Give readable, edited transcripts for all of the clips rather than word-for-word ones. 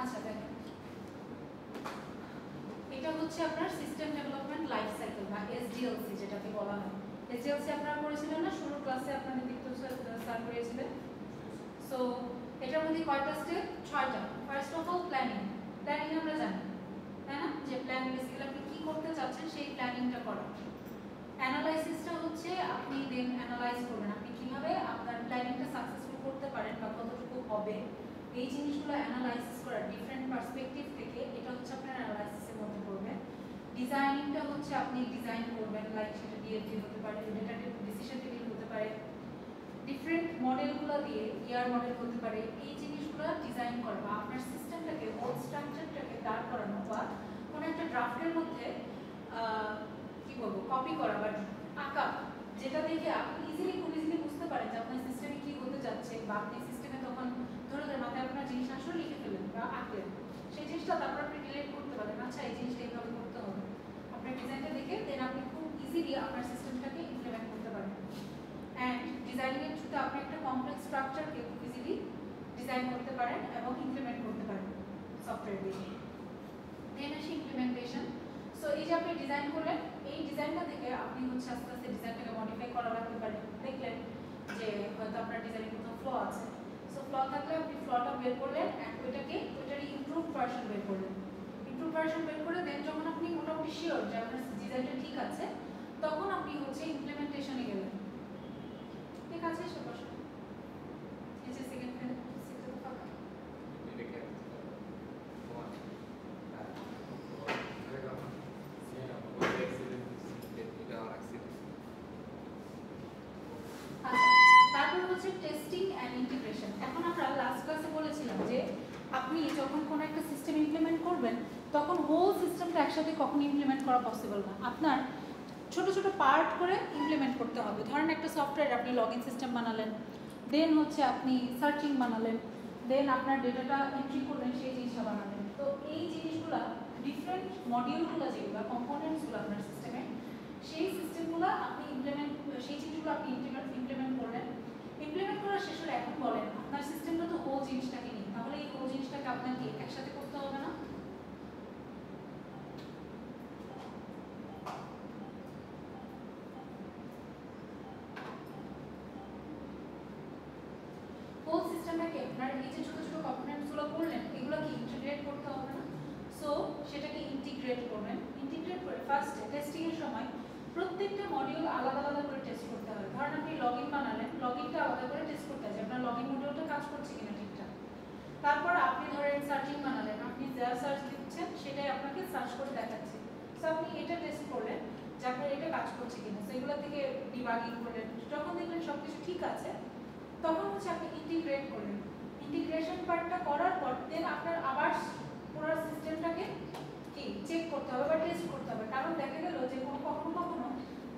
আচ্ছা দেখেন, এটা হচ্ছে আপনার সিস্টেম ডেভেলপমেন্ট লাইফ সাইকেল বা এসডিএলসি যেটাকে বলা হয়। এসডিএলসি আপনারা পড়েছিলেন না শুরুর ক্লাসে, আপনাদের দীপ্ত স্যার করিয়েছিলেন। সো এটার মধ্যে কয়টা স্টেপ? 6টা। First of all planning. Planning আমরা জানি, তাই না, যে প্ল্যান বেসিক্যালি আপনি কি করতে চাচ্ছেন সেই প্ল্যানিংটা করা। অ্যানালাইসিসটা হচ্ছে আপনি দেন অ্যানালাইজ করবেন আপনি কিভাবে আপনার প্ল্যানিংটা সাকসেসফুল করতে পারেন বা কতটুকু হবে, এই জিনিসগুলো অ্যানালাইসিস করা ডিফারেন্ট পার্সপেক্টিভ থেকে, এটা হচ্ছে আপনার অ্যানালাইসিসের মধ্যে পড়বে। ডিজাইনিংটা হচ্ছে আপনি ডিজাইন করবেন, লাইক সেটা ডিএলটি হতে পারে, ডেটাটিভ ডিসিশন টেবিল হতে পারে, ডিফারেন্ট মডেলগুলো দিয়ে ইয়ার মডেল হতে পারে, এই জিনিসগুলো ডিজাইন করা বা আপনার সিস্টেমটাকে হোল স্ট্রাকচারটাকে দাঁড় করানো বা কোনো একটা ড্রাফটের মধ্যে কি বলবো কপি করা বা আঁকা, যেটা দেখে আপনি খুব ইজিলি বুঝতে পারেন যে আপনার সিস্টেমে কি হতে যাচ্ছে বা আপনি সিস্টেমে তখন ধরে মাথায় আপনার জিনিস আসলে লিখে ফেলেন বা আঁকলেন, সেই জিনিসটা তারপর আপনি রিলেট করতে পারেন, আচ্ছা এই জিনিসটা এইভাবে করতে হবে, আপনার ডিজাইনটা দেখে দেন আপনি খুব ইজিলি আপনার সিস্টেমটাকে ইমপ্লিমেন্ট করতে পারেন। অ্যান্ড ডিজাইনের থ্রুতে আপনি একটা কমপ্লেক্স স্ট্রাকচারকে খুব ইজিলি ডিজাইন করতে পারেন এবং ইমপ্লিমেন্ট করতে পারেন সফটওয়্যার দিয়ে। দেন আসি ইমপ্লিমেন্টেশন। সো এই যে আপনি ডিজাইন করলেন, এই ডিজাইনটা থেকে আপনি হচ্ছে আস্তে আস্তে ডিজাইনটাকে মডিফাই করা রাখতে পারেন। দেখলেন যে হয়তো আপনার ডিজাইনে কোথাও ফ্ল আছে, সো ফ্ল থাকলে আপনি ফ্লটা বের করলেন অ্যান্ড ওইটারই ইমপ্রুভ ভার্সন বের করলেন। ইমপ্রুভ ভার্সন বের করে দেন যখন আপনি মোটামুটি শিওর যে আপনার ডিজাইনটা ঠিক আছে, তখন আপনি হচ্ছে ইমপ্লিমেন্টেশনে গেলেন। ঠিক আছে, সব বসো। এই যে সেকেন্ড ফেজ সিস্টেম ফাঁকা। তারপর হচ্ছে টেস্টিং অ্যান্ড ইন্টিগ্রেশন। এখন আমরা লাস্ট ক্লাসে বলেছিলাম যে আপনি যখন কোনো একটা সিস্টেম ইমপ্লিমেন্ট করবেন তখন হোল সিস্টেমটা একসাথে কখন ইমপ্লিমেন্ট করা পসিবল না, আপনার ছোট ছোট পার্ট করে ইমপ্লিমেন্ট করতে হবে। ধরেন একটা সফটওয়্যার আপনি লগ ইন সিস্টেম বানালেন, দেন হচ্ছে আপনি সার্চিং বানালেন, দেন আপনার ডেটাটা এন্ট্রি করলেন, সেই জিনিসটা বানালেন। তো এই জিনিসগুলো ডিফারেন্ট মডিউলগুলো যেগুলো কম্পোনেন্টসগুলো আপনার সিস্টেমে, সেই সিস্টেমগুলো আপনি সেই জিনিসগুলো আপনি ইমপ্লিমেন্ট করলেন। ইমপ্লিমেন্ট করা শেষ হলে এখন বলেন আপনার সিস্টেমটা তো হোল জিনিসটাকে নিয়ে, তাহলে এই হোল জিনিসটাকে আপনাকে একসাথে করতে হবে না? হোল সিস্টেমটাকে আপনার এই যে ছোট ছোট কম্পোনেন্টসগুলো করলেন, এগুলো কি ইন্টিগ্রেট করতে হবে না? সো সেটাকে ইন্টিগ্রেট করবেন। ইন্টিগ্রেট করে ফার্স্ট টেস্টিং এর সময় প্রত্যেকটা মডিউল আলাদা আলাদা করে টেস্ট করতে হবে। ধরেন আপনি লগইন বানালেন, লগইনটা আলাদা করে টেস্ট করতে হবে আপনার লগইন মডিউলটা কাজ করছে কিনা ঠিকঠাক। তারপর আপনি ধরেন সার্চিং বানালেন, আপনি যা সার্চ দিচ্ছেন সেটাই আপনাকে সার্চ করে দেখাচ্ছে। সো আপনি এটা টেস্ট করলেন যে আপনার এটা কাজ করছে কিনা, সো এগুলো থেকে ডিবাগিং করলেন, যখন দেখলেন সবকিছু ঠিক আছে তখন হচ্ছে আপনি ইন্টিগ্রেট করলেন। ইন্টিগ্রেশন পার্টটা করার পর দেন আপনার আবার পুরো সিস্টেমটাকে কি চেক করতে হবে বা টেস্ট করতে হবে। কারণ দেখা গেল যে কখনো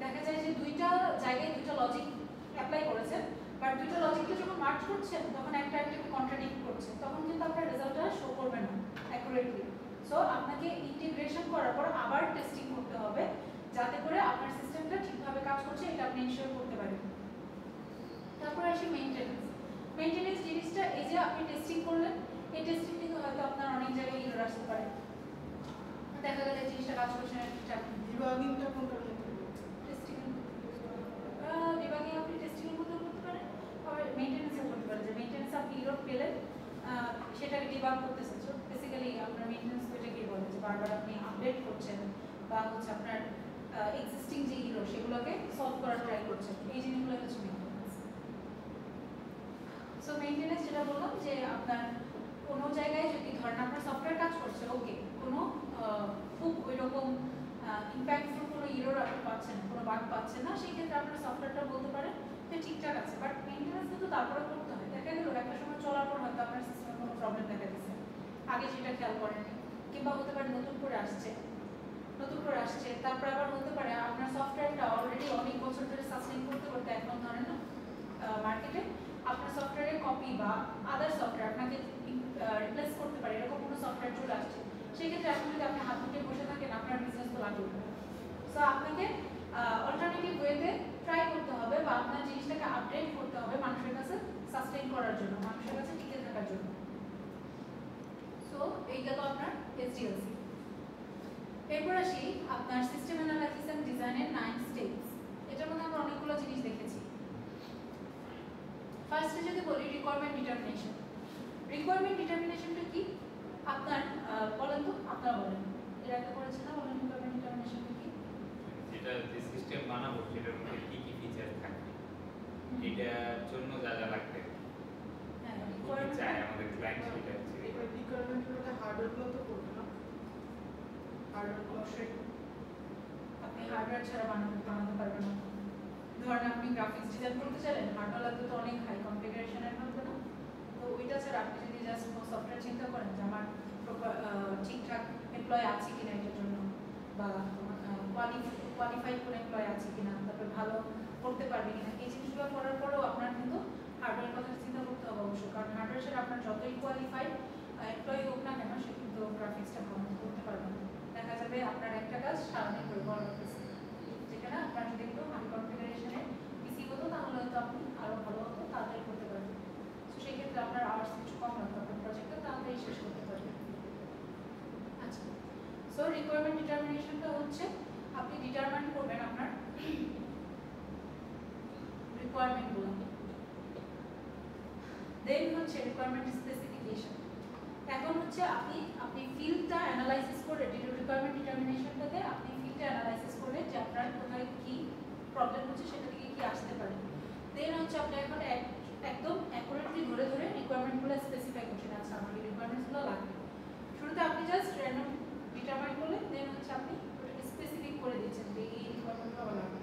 দেখা যায় যে দুইটা জায়গায় দুইটা লজিক অ্যাপ্লাই করেছেন, বাট দুইটা লজিককে যখন মার্জ করছেন তখন একটা একটাকে কন্ট্রাডিক্ট করছে, তখন কিন্তু আপনার রেজাল্টটা শো করবে না অ্যাকুরেটলি। সো আপনাকে ইন্টিগ্রেশন করার পর আবার টেস্টিং করতে হবে যাতে করে আপনার সিস্টেমটা ঠিকভাবে কাজ করছে এটা আপনি ইনশিওর করতে পারেন। তারপর আসি মেইনটেনেন্স। মেইনটেনেন্স জিনিসটা এই যে আপনি টেস্টিং করলেন, এই টেস্টিং থেকে হয়তো আপনার অনেক জায়গায় এরর আসতে পারে, দেখা গেল এই জিনিসটা কাজ করছে না ঠিকঠাক। ডিবাগিংটা কোনটা করতে হবে? টেস্টিং ডিবাগিং আপনি টেস্টিং এর মধ্যে করতে পারেন, আবার মেইনটেনেন্স এর করতে পারেন। যে মেইনটেনেন্স আপনি এরর পেলেন সেটাকে ডিবাগ করতেছেন। সো বেসিক্যালি আপনার মেইনটেনেন্স এটাকে বলে যে বারবার আপনি আপডেট করছেন বা হচ্ছে আপনার এক্সিস্টিং যে এরর সেগুলোকে সলভ করার ট্রাই করছেন, এই জিনিসগুলো হচ্ছে মেইনটেনেন্স। সো মেইনটেনেন্স যেটা বললাম যে আপনার কোনো জায়গায় যদি ধরেন আপনার সফটওয়্যার কাজ করছে ওকে, কোনো খুব ওই রকম ইম্প্যাক্টফুল কোনো এরর আপনি পাচ্ছেন না, কোনো বাগ পাচ্ছেন না, সেই ক্ষেত্রে আপনার সফটওয়্যারটা বলতে পারেন যে ঠিকঠাক আছে। বাট মেইনটেনেন্স কিন্তু তারপরে করতে হয়। দেখা গেল একটা সময় চলার পর হয়তো আপনার সিস্টেমে কোনো প্রবলেম দেখা দিচ্ছে, আগে সেটা খেয়াল করেননি, কিংবা হতে পারে নতুন করে আসছে, তারপর আবার হতে পারে আপনার সফটওয়্যারটা অলরেডি অনেক বছর ধরে সাস্টেইন করতে করতে এখন ধরেন না মার্কেটে আপনার সফটওয়্যারের কপি বা আদার সফটওয়্যার আপনাকে রিপ্লেস করতে পারে, এরকম কোনো সফটওয়্যার চলে আসছে, সেক্ষেত্রে আপনি যদি আপনি হাত মুঠে বসে থাকেন আপনার বিজনেস তো লাগবে। সো আপনাকে অল্টারনেটিভ ওয়েতে ট্রাই করতে হবে বা আপনার জিনিসটাকে আপডেট করতে হবে মানুষের কাছে সাস্টেইন করার জন্য, মানুষের কাছে টিকে থাকার জন্য। সো এই গেল আপনার এসডিএলসি। এরপর আসি আপনার সিস্টেম অ্যানালাইসিস এন্ড ডিজাইনের 9 স্টেপস। এটার মধ্যে আমরা অনেকগুলো জিনিস দেখেছি। ফার্স্টে যদি বলি রিকোয়ারমেন্ট ডিটারমিনেশন। রিকোয়ারমেন্ট ডিটারমিনেশনটা কি? আপনার বলেন তো, আপনারা বলেন। এর আগে পড়েছেন না, বলেন রিকোয়ারমেন্ট ডিটারমিনেশনটা কি? যেটা যে সিস্টেম বানাবো সেটার মধ্যে কি কি ফিচার থাকবে, এটার জন্য যা যা লাগবে, হ্যাঁ, কি কি রিকোয়ারমেন্ট চাই আমাদের ক্লায়েন্ট সেটা হচ্ছে এবার রিকোয়ারমেন্টের মধ্যে হার্ডওয়্যারগুলো তো করবে না, হার্ডওয়্যার অবশ্যই আপনি হার্ডওয়্যার ছাড়া বানাতে পারবেন না। ধরেন আপনি গ্রাফিক্স ডিজাইন করতে চাইলেন, হার্ডওয়্যার লাগবে তো অনেক হাই কনফিগারেশনের হবে না। তো ওইটা ছাড়া আপনি যদি জাস্ট সফটওয়্যার চিন্তা করেন যে আমার ঠিকঠাক এমপ্লয় আছে কিনা এটার জন্য, বা কোয়ালিফাইড কোনো এমপ্লয় আছে কিনা, তারপরে ভালো করতে পারবে কিনা, এই জিনিসগুলো করার পরেও আপনার কিন্তু হার্ডওয়্যার কথা চিন্তা করতে হবে অবশ্যই। কারণ হার্ডওয়্যার ছাড়া আপনার যতই কোয়ালিফাইড এমপ্লয় হোক না কেন, সে কিন্তু গ্রাফিক্সটা ভালো করতে পারবে না। দেখা যাবে আপনার একটা কাজ সারাদিন করে বড় অফিসে, যেখানে আপনার যদি একটু হাই কনফিগারেশনের পিসি হতো তাহলে হয়তো আপনি আরও ভালো হতো, তাড়াতাড়ি করতে পারবেন। তো সেই ক্ষেত্রে আপনার আওয়ার্স কিছু কম লাগবে, আপনার প্রজেক্টটা তাড়াতাড়ি শেষ করতে পারবেন। আচ্ছা, সো রিকোয়ারমেন্ট ডিটারমিনেশনটা হচ্ছে আপনি ডিটারমাইন করবেন আপনার রিকোয়ারমেন্টগুলো। দেন হচ্ছে রিকোয়ারমেন্ট স্পেসিফিকেশন। এখন হচ্ছে আপনি ফিল্ডটা অ্যানালাইসিস করে, রিকোয়ারমেন্ট ডিটারমিনেশনটাতে আপনি ফিল্ডটা অ্যানালাইসিস করে যে আপনার কোথায় কি প্রবলেম হচ্ছে, সেটা থেকে কি আসতে পারে। দেন হচ্ছে আপনি এখন একদম অ্যাকুরেটলি ধরে ধরে রিকোয়ারমেন্টগুলো স্পেসিফাই করছেন। আচ্ছা, আমার এই রিকোয়ারমেন্টসগুলো লাগবে। শুরুতে আপনি জাস্ট র্যান্ডম ডিটারমাইন করলেন, দেন হচ্ছে আপনি ওটাকে স্পেসিফিক করে দিচ্ছেন যে এই রিকোয়ারমেন্টগুলো আমার লাগবে।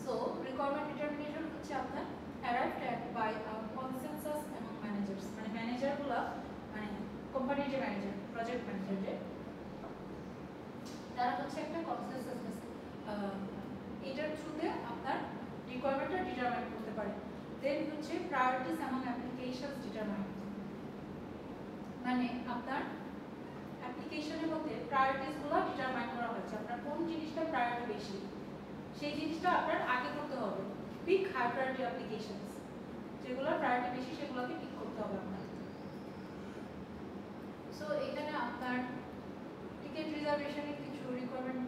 সো রিকোয়ারমেন্ট ডিটারমিনেশন হচ্ছে আপনার arrived at by a consensus among managers, মানে ম্যানেজারগুলো, মানে কোম্পানির যে ম্যানেজার, প্রজেক্ট ম্যানেজার, যে তারা হচ্ছে একটা কনসেনসাস এটার থ্রুতে আপনার রিকোয়ারমেন্টটা ডিটারমাইন করতে পারে। দেন হচ্ছে প্রায়োরিটিস among applications ডিটারমাইন, মানে আপনার অ্যাপ্লিকেশনের মধ্যে প্রায়োরিটিসগুলো ডিটারমাইন করা হচ্ছে, আপনার কোন জিনিসটা প্রায়োরিটি বেশি সেই জিনিসটা আপনার আগে করতে হবে। পিক হাই প্রায়োরিটি অ্যাপ্লিকেশনস, যেগুলোর প্রায়োরিটি বেশি সেগুলোকে পিক করতে হবে আপনার। সো এখানে আপনার টিকেট রিজার্ভেশনের কিছু রিকোয়ারমেন্ট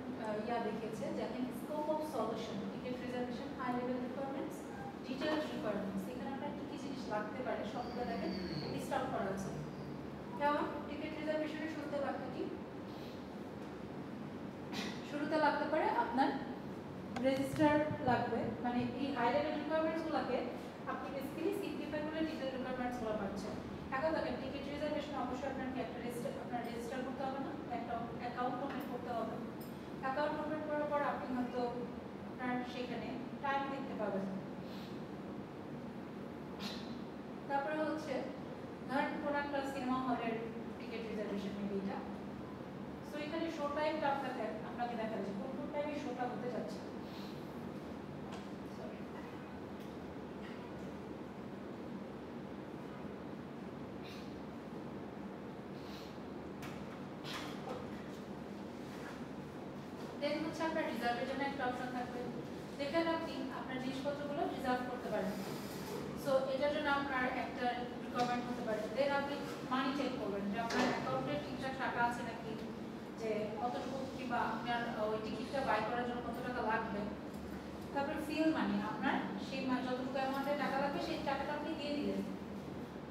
দেখিয়েছে, যেমন scope of solution, ticket reservation, high level requirements, detailed requirements. এখানে আপনার কি কি জিনিস লাগতে পারে সবগুলো দেখেন লিস্ট আউট করা আছে। যেমন টিকেট রিজার্ভেশনের শুরুতে লাগবে কি? শুরুতে লাগতে পারে আপনার রেজিস্টার লাগবে, মানে এই হাই লেভেল রিকোয়ারমেন্টসগুলোকে আপনি বেসিক্যালি সিম্পলিফাই করে ডিটেইল রিকোয়ারমেন্টসগুলো পাচ্ছেন। এখন দেখেন টিকিট রিজার্ভেশন অবশ্যই আপনাকে একটা রেজিস্টার করতে হবে না, একটা অ্যাকাউন্ট ওপেন করতে হবে। অ্যাকাউন্ট ওপেন করার পর আপনি হয়তো আপনার সেখানে টাইম দেখতে পাবেন। তারপরে হচ্ছে ধরেন কোন একটা সিনেমা হলের টিকিট রিজার্ভেশন মেবি এটা। সো এখানে শো টাইমটা আপনাকে দেখা যাচ্ছে কোন কোন টাইমে শোটা হতে যাচ্ছে। দেন হচ্ছে আপনার রিজার্ভের জন্য একটা অপশন থাকবে, যেখানে আপনি আপনার জিনিসপত্রগুলো রিজার্ভ করতে পারেন। সো এটার জন্য আপনার একটা রিকোয়ারমেন্ট হতে পারে। দেন আপনি মানি চেক করবেন যে আপনার অ্যাকাউন্টে ঠিকঠাক টাকা আছে নাকি, যে কতটুকু, কিংবা আপনার ওই টিকিটটা বাই করার জন্য কত টাকা লাগবে। তারপর ফিল মানি, আপনার সেই যতটুকু অ্যামাউন্টের টাকা লাগবে সেই টাকাটা আপনি দিয়ে দিলেন।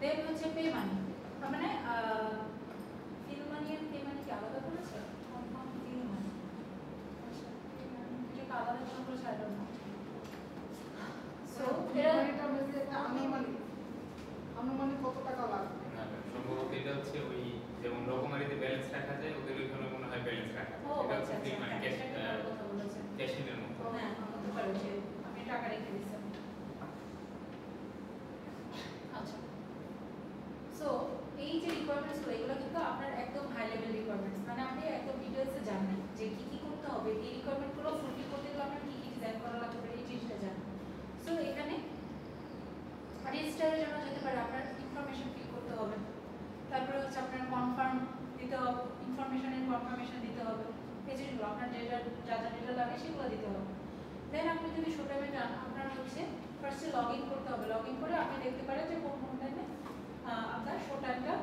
দেন হচ্ছে পে মানি, মানে ফিল মানি আর পে মানি কি আলাদা করেছে? ফিল মানি আলাদা কোনো করে ছাড়লো না। সো এটা মধ্যে একটা আনুমানিক কত টাকা লাগবে? সম্ভবত এটা হচ্ছে ওই যেমন রকমারিতে ব্যালেন্স রাখা যায়, ওদের ওইখানে মনে হয় ব্যালেন্স রাখা যায়। এটা হচ্ছে ফ্রি মানে ক্যাশের মতো। হ্যাঁ, হতে পারে যে আপনি টাকা রেখে দিয়েছেন। আচ্ছা, সো এই যে রিকোয়ারমেন্টসগুলো, এগুলো কিন্তু আপনার একদম হাই লেভেল রিকোয়ারমেন্টস, মানে আপনি একদম ডিটেইলসে জানেন যে কি কি করতে হবে, এই রিকোয়ারমেন্টগুলো ফুলফিল করতে গেলে আপনার কি কি ডিজাইন করা লাগবে, এই জিনিসটা জানেন। সো এখানে রেজিস্টারের জন্য যেতে পারে আপনার ইনফরমেশন ফিল করতে হবে, তারপরে হচ্ছে আপনার কনফার্ম দিতে হবে, ইনফরমেশনের কনফার্মেশন দিতে হবে, এই জিনিসগুলো আপনার যা যা ডেটা লাগে সেগুলো দিতে হবে। দেন আপনি যদি শো টাইমে যান, আপনার হচ্ছে ফার্স্টে লগ ইন করতে হবে। লগ ইন করে আপনি দেখতে পারেন যে কোন কোন টাইমে আপনার শো টাইমটা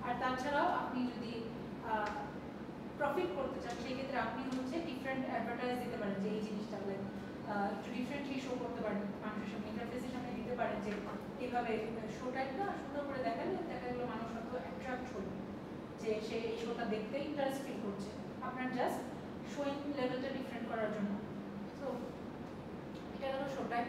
আর তাছাড়াও আপনি যদি প্রফিট করতে চান সেক্ষেত্রে আপনি হচ্ছে ডিফারেন্ট অ্যাডভার্টাইজ দিতে পারেন, যে এই জিনিসটা একটু ডিফারেন্টলি শো করতে পারেন, মানুষের সামনে ইন্টারফেসের সামনে দিতে পারেন যে এইভাবে শো টাইপটা সুন্দর করে দেখালে দেখা গেলো মানুষ হয়তো অ্যাট্রাক্ট হলো যে সে এই শোটা দেখতে ইন্টারেস্ট ফিল করছে, আপনার জাস্ট শোয়িং লেভেলটা ডিফারেন্ট করার জন্য। সো এটা হলো শো টাইপ।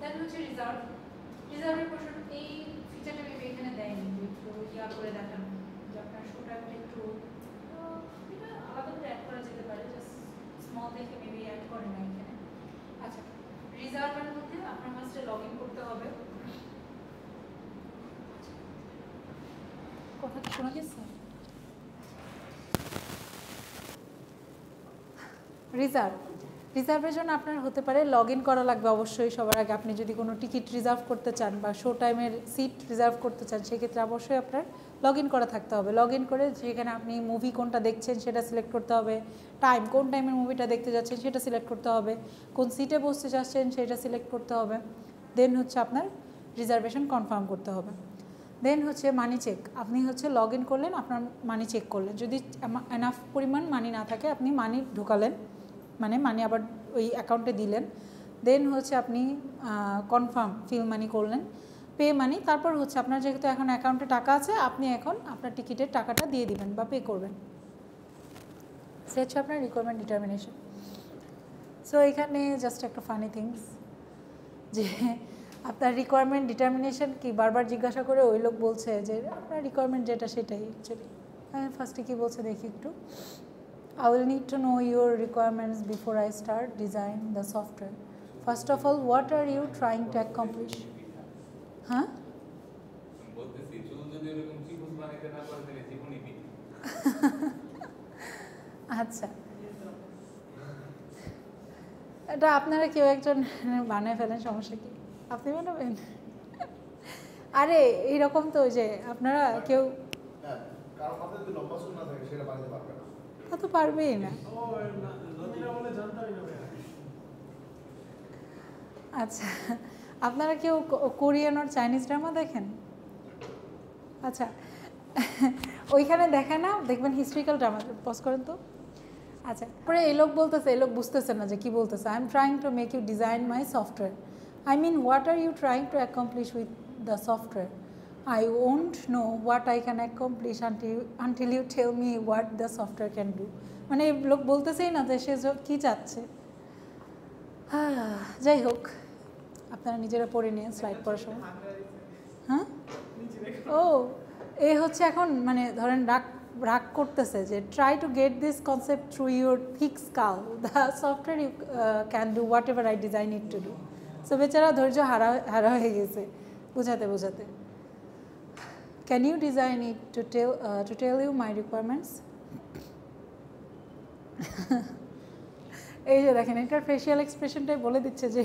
দেন হচ্ছে রিজার্ভের পোর্শন, এই ফিচারটা আমি এখানে দেয়নি, একটু ইয়া করে দেখানো যে আপনার শো টাইপটা একটু এটা আলাদা করে অ্যাড করা যেতে পারে, জাস্ট স্মল দেখে মেবি অ্যাড করে না এখানে। আচ্ছা, রিজার্ভের মধ্যে আপনার ফার্স্টে লগ ইন করতে হবে। কথাটা শোনা গেছে? রিজার্ভের জন্য আপনার হতে পারে লগ ইন করা লাগবে অবশ্যই সবার আগে। আপনি যদি কোনো টিকিট রিজার্ভ করতে চান বা শো টাইমের সিট রিজার্ভ করতে চান সেক্ষেত্রে অবশ্যই আপনার লগ ইন করা থাকতে হবে। লগ ইন করে সেখানে আপনি মুভি কোনটা দেখছেন সেটা সিলেক্ট করতে হবে, টাইম কোন টাইমের মুভিটা দেখতে যাচ্ছেন সেটা সিলেক্ট করতে হবে, কোন সিটে বসতে চাচ্ছেন সেটা সিলেক্ট করতে হবে। দেন হচ্ছে আপনার রিজার্ভেশন কনফার্ম করতে হবে। দেন হচ্ছে মানি চেক, আপনি হচ্ছে লগ ইন করলেন, আপনার মানি চেক করলেন, যদি এনাফ পরিমাণ মানি না থাকে আপনি মানি ঢোকালেন, মানে মানি আবার ওই অ্যাকাউন্টে দিলেন। দেন হচ্ছে আপনি কনফার্ম ফিল মানি করলেন, পে মানি, তারপর হচ্ছে আপনার যেহেতু এখন অ্যাকাউন্টে টাকা আছে আপনি এখন আপনার টিকিটের টাকাটা দিয়ে দিবেন বা পে করবেন। সে হচ্ছে আপনার রিকোয়ারমেন্ট ডিটারমিনেশন। সো এখানে জাস্ট একটা ফানি থিংস যে আপনার রিকোয়ারমেন্ট ডিটারমিনেশন কি বারবার জিজ্ঞাসা করে ওই লোক বলছে যে আপনার রিকোয়ারমেন্ট যেটা সেটাই অ্যাকচুয়ালি। ফার্স্টে কী বলছে দেখি একটু। I will need to know your requirements before I start design the software. First of all, what are you trying to accomplish? Huh? আচ্ছা, এটা আপনারা কেউ একজন বানায় ফেলেন, সমস্যা কি? আপনি বানাবেন? আরে এইরকম তো যে আপনারা কেউ তো পারবেই না। আচ্ছা, আপনারা কেউ কোরিয়ান আর চাইনিজ ড্রামা দেখেন? আচ্ছা, ওইখানে দেখে না, দেখবেন হিস্ট্রিক্যাল ড্রামা, পজ করেন তো। আচ্ছা, পরে এই লোক বলতেছে, এই লোক বুঝতেছে না যে কি বলতেছে। I am trying to make you design my software. I mean what are you trying to accomplish with the software? I won't know what I can accomplish until you tell me what the software can do. মানে লোক বলতেছেই না যে সে কী চাচ্ছে। যাই হোক, আপনারা নিজেরা পড়ে নিয়ে স্লাইড পড়ার সময়। হ্যাঁ, ও এ হচ্ছে এখন মানে ধরেন রাগ করতেছে যে try to get this concept through your thick skull, the software you can do whatever I design it to do. So বেচারা ধৈর্য হারা হয়ে গেছে বোঝাতে। Can you design it to tell you my requirements? এই যে দেখেন, এটার ফেশিয়াল এক্সপ্রেশনটাই বলে দিচ্ছে যে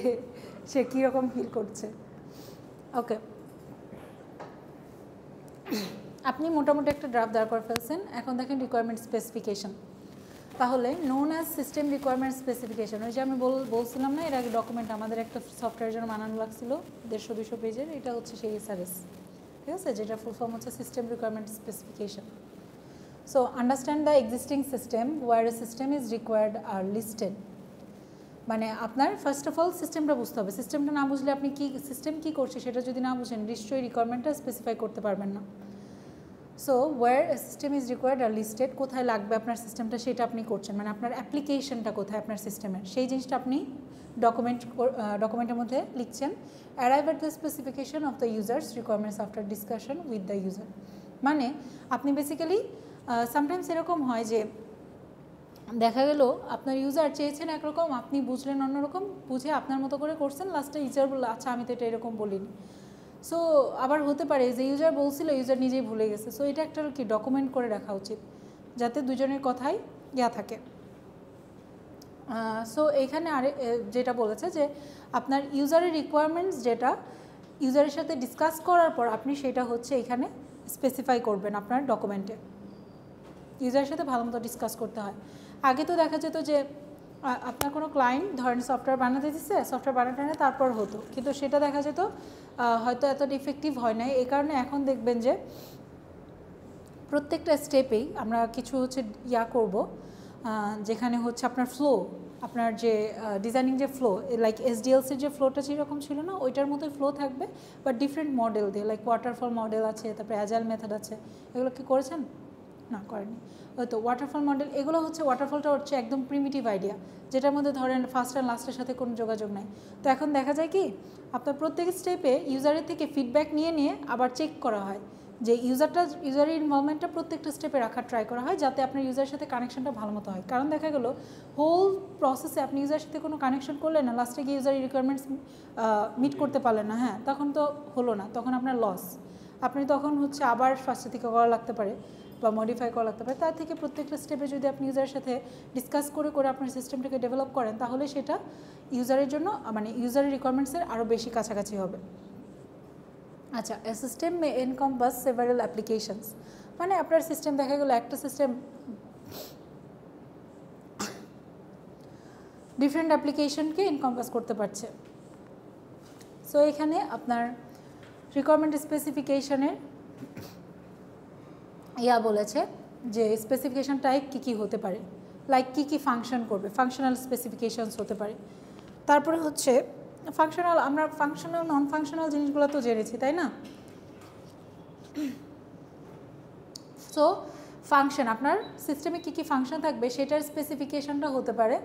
সে কীরকম ফিল করছে। ওকে, আপনি মোটামুটি একটা ড্রাফট দাঁড় করে ফেলছেন। এখন দেখেন রিকোয়ারমেন্ট স্পেসিফিকেশন। তাহলে known as system requirement specification, ওই যে আমি বলছিলাম না এর আগে ডকুমেন্ট আমাদের একটা সফটওয়্যারের জন্য বানানো লাগছিল 150-200 পেজের, এটা হচ্ছে সেই SRS, ঠিক আছে, যেটা ফুল ফর্ম হচ্ছে system requirement specification. So understand the existing system where a system is required are listed. মানে আপনার ফার্স্ট অফ অল সিস্টেমটা বুঝতে হবে। সিস্টেমটা না বুঝলে আপনি কি সিস্টেম কী করছে সেটা যদি না বুঝেন নিশ্চয়ই রিকোয়ারমেন্টটা স্পেসিফাই করতে পারবেন না। So where a system is required are listed, কোথায় লাগবে আপনার সিস্টেমটা সেটা আপনি করছেন, মানে আপনার অ্যাপ্লিকেশনটা কোথায় আপনার সিস্টেমের সেই জিনিসটা আপনি ডকুমেন্টের মধ্যে লিখছেন। Arrive at the specification of the users requirements after discussion with the user. মানে আপনি বেসিক্যালি সামটাইমস এরকম হয় যে দেখা গেল আপনার ইউজার চেয়েছেন একরকম, আপনি বুঝলেন অন্যরকম, বুঝে আপনার মতো করে করছেন, লাস্টে ইউজার বললো আচ্ছা আমি তো এটা এরকম বলিনি। সো আবার হতে পারে যে ইউজার বলছিল ইউজার নিজেই ভুলে গেছে। সো এটা একটা কি ডকুমেন্ট করে রাখা উচিত যাতে দুজনের কথাই থাকে। সো এইখানে যেটা বলেছে যে আপনার ইউজারের রিকোয়ারমেন্টস যেটা ইউজারের সাথে ডিসকাস করার পর আপনি সেটা হচ্ছে এখানে স্পেসিফাই করবেন আপনার ডকুমেন্টে। ইউজারের সাথে ভালো মতো ডিসকাস করতে হয়। আগে তো দেখা যেত যে আপনার কোনো ক্লায়েন্ট ধরেন সফটওয়্যার বানাতে দিচ্ছে, সফটওয়্যার বানাতে তারপর হতো, কিন্তু সেটা দেখা যেত হয়তো এতটা ইফেক্টিভ হয় নাই। এই কারণে এখন দেখবেন যে প্রত্যেকটা স্টেপেই আমরা কিছু হচ্ছে করব, যেখানে হচ্ছে আপনার ফ্লো, আপনার যে ডিজাইনিং যে ফ্লো, লাইক এসডিএলসির যে ফ্লোটা যেরকম ছিল না ওইটার মতোই ফ্লো থাকবে, বাট ডিফারেন্ট মডেল দিয়ে, লাইক ওয়াটারফল মডেল আছে, তারপরে অ্যাজাইল মেথড আছে। এগুলো কি করেছেন? না, করেনি। হয়তো ওয়াটারফল মডেল, এগুলো হচ্ছে ওয়াটারফলটা হচ্ছে একদম প্রিমিটিভ আইডিয়া, যেটার মধ্যে ধরেন ফার্স্ট অ্যান্ড লাস্টের সাথে কোনো যোগাযোগ নাই। তো এখন দেখা যায় কি আপনার প্রত্যেক স্টেপে ইউজারের থেকে ফিডব্যাক নিয়ে আবার চেক করা হয় যে ইউজারের ইনভলভমেন্টটা প্রত্যেকটা স্টেপে রাখার ট্রাই করা হয়, যাতে আপনার ইউজারের সাথে কানেকশনটা ভালো মতো হয়। কারণ দেখা গেলো হোল প্রসেসে আপনি ইউজারের সাথে কোনো কানেকশন করলেন না, লাস্টে গিয়ে ইউজারের রিকোয়ারমেন্টস মিট করতে পারলেন না, হ্যাঁ, তখন তো হলো না, তখন আপনার লস। আপনি তখন হচ্ছে আবার ফার্স্ট থেকে করা লাগতে পারে বা মডিফাই করা লাগতে পারে। তার থেকে প্রত্যেকটা স্টেপে যদি আপনি ইউজারের সাথে ডিসকাস করে আপনার সিস্টেমটাকে ডেভেলপ করেন, তাহলে সেটা ইউজারের জন্য মানে ইউজারের রিকোয়ারমেন্টসের আরও বেশি কাছাকাছি হবে। আচ্ছা, a system may encompass several applications, মানে আপনার সিস্টেম দেখা গেলো একটা সিস্টেম ডিফারেন্ট অ্যাপ্লিকেশনকে এনকম্পাস করতে পারছে। সো এখানে আপনার রিকোয়ারমেন্ট স্পেসিফিকেশনের বলেছে যে স্পেসিফিকেশন টাইপ কী হতে পারে, লাইক কী ফাংশন করবে, ফাংশনাল স্পেসিফিকেশনস হতে পারে। তারপরে হচ্ছে ফাংশনাল, আমরা ফাংশনাল নন ফাংশনাল জিনিসগুলো তো জেনেছি, তাই না? সো ফাংশন, আপনার সিস্টেমে কী ফাংশন থাকবে সেটার স্পেসিফিকেশনটা হতে পারে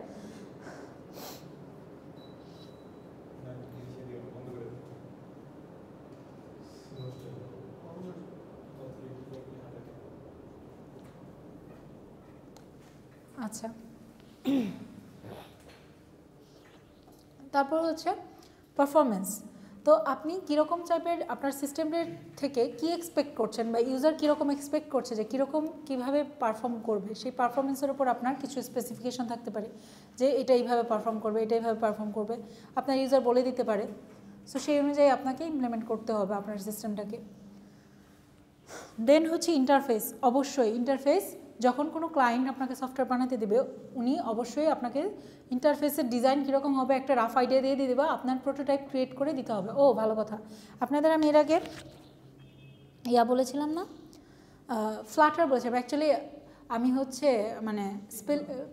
আচ্ছা। তারপর হচ্ছে পারফরমেন্স। তো আপনি কীরকম টাইপের আপনার সিস্টেমের থেকে কি এক্সপেক্ট করছেন বা ইউজার কীরকম এক্সপেক্ট করছে যে কীভাবে পারফর্ম করবে, সেই পারফরমেন্সের উপর আপনার কিছু স্পেসিফিকেশন থাকতে পারে যে এটা এইভাবে পারফর্ম করবে, এটা এইভাবে পারফর্ম করবে, আপনার ইউজার বলে দিতে পারে। সো সেই অনুযায়ী আপনাকে ইমপ্লিমেন্ট করতে হবে আপনার সিস্টেমটাকে। দেন হচ্ছে ইন্টারফেস। অবশ্যই ইন্টারফেস, যখন কোনো ক্লায়েন্ট আপনাকে সফটওয়্যার বানাতে দেবে, উনি অবশ্যই আপনাকে ইন্টারফেসের ডিজাইন কীরকম হবে একটা রাফ আইডিয়া দিয়ে দেবে, আপনার প্রোটোটাইপ ক্রিয়েট করে দিতে হবে। ও ভালো কথা, আপনাদের আমি এর আগে বলেছিলাম না, ফ্লাটার বলেছিলাম। অ্যাকচুয়ালি আমি হচ্ছে মানে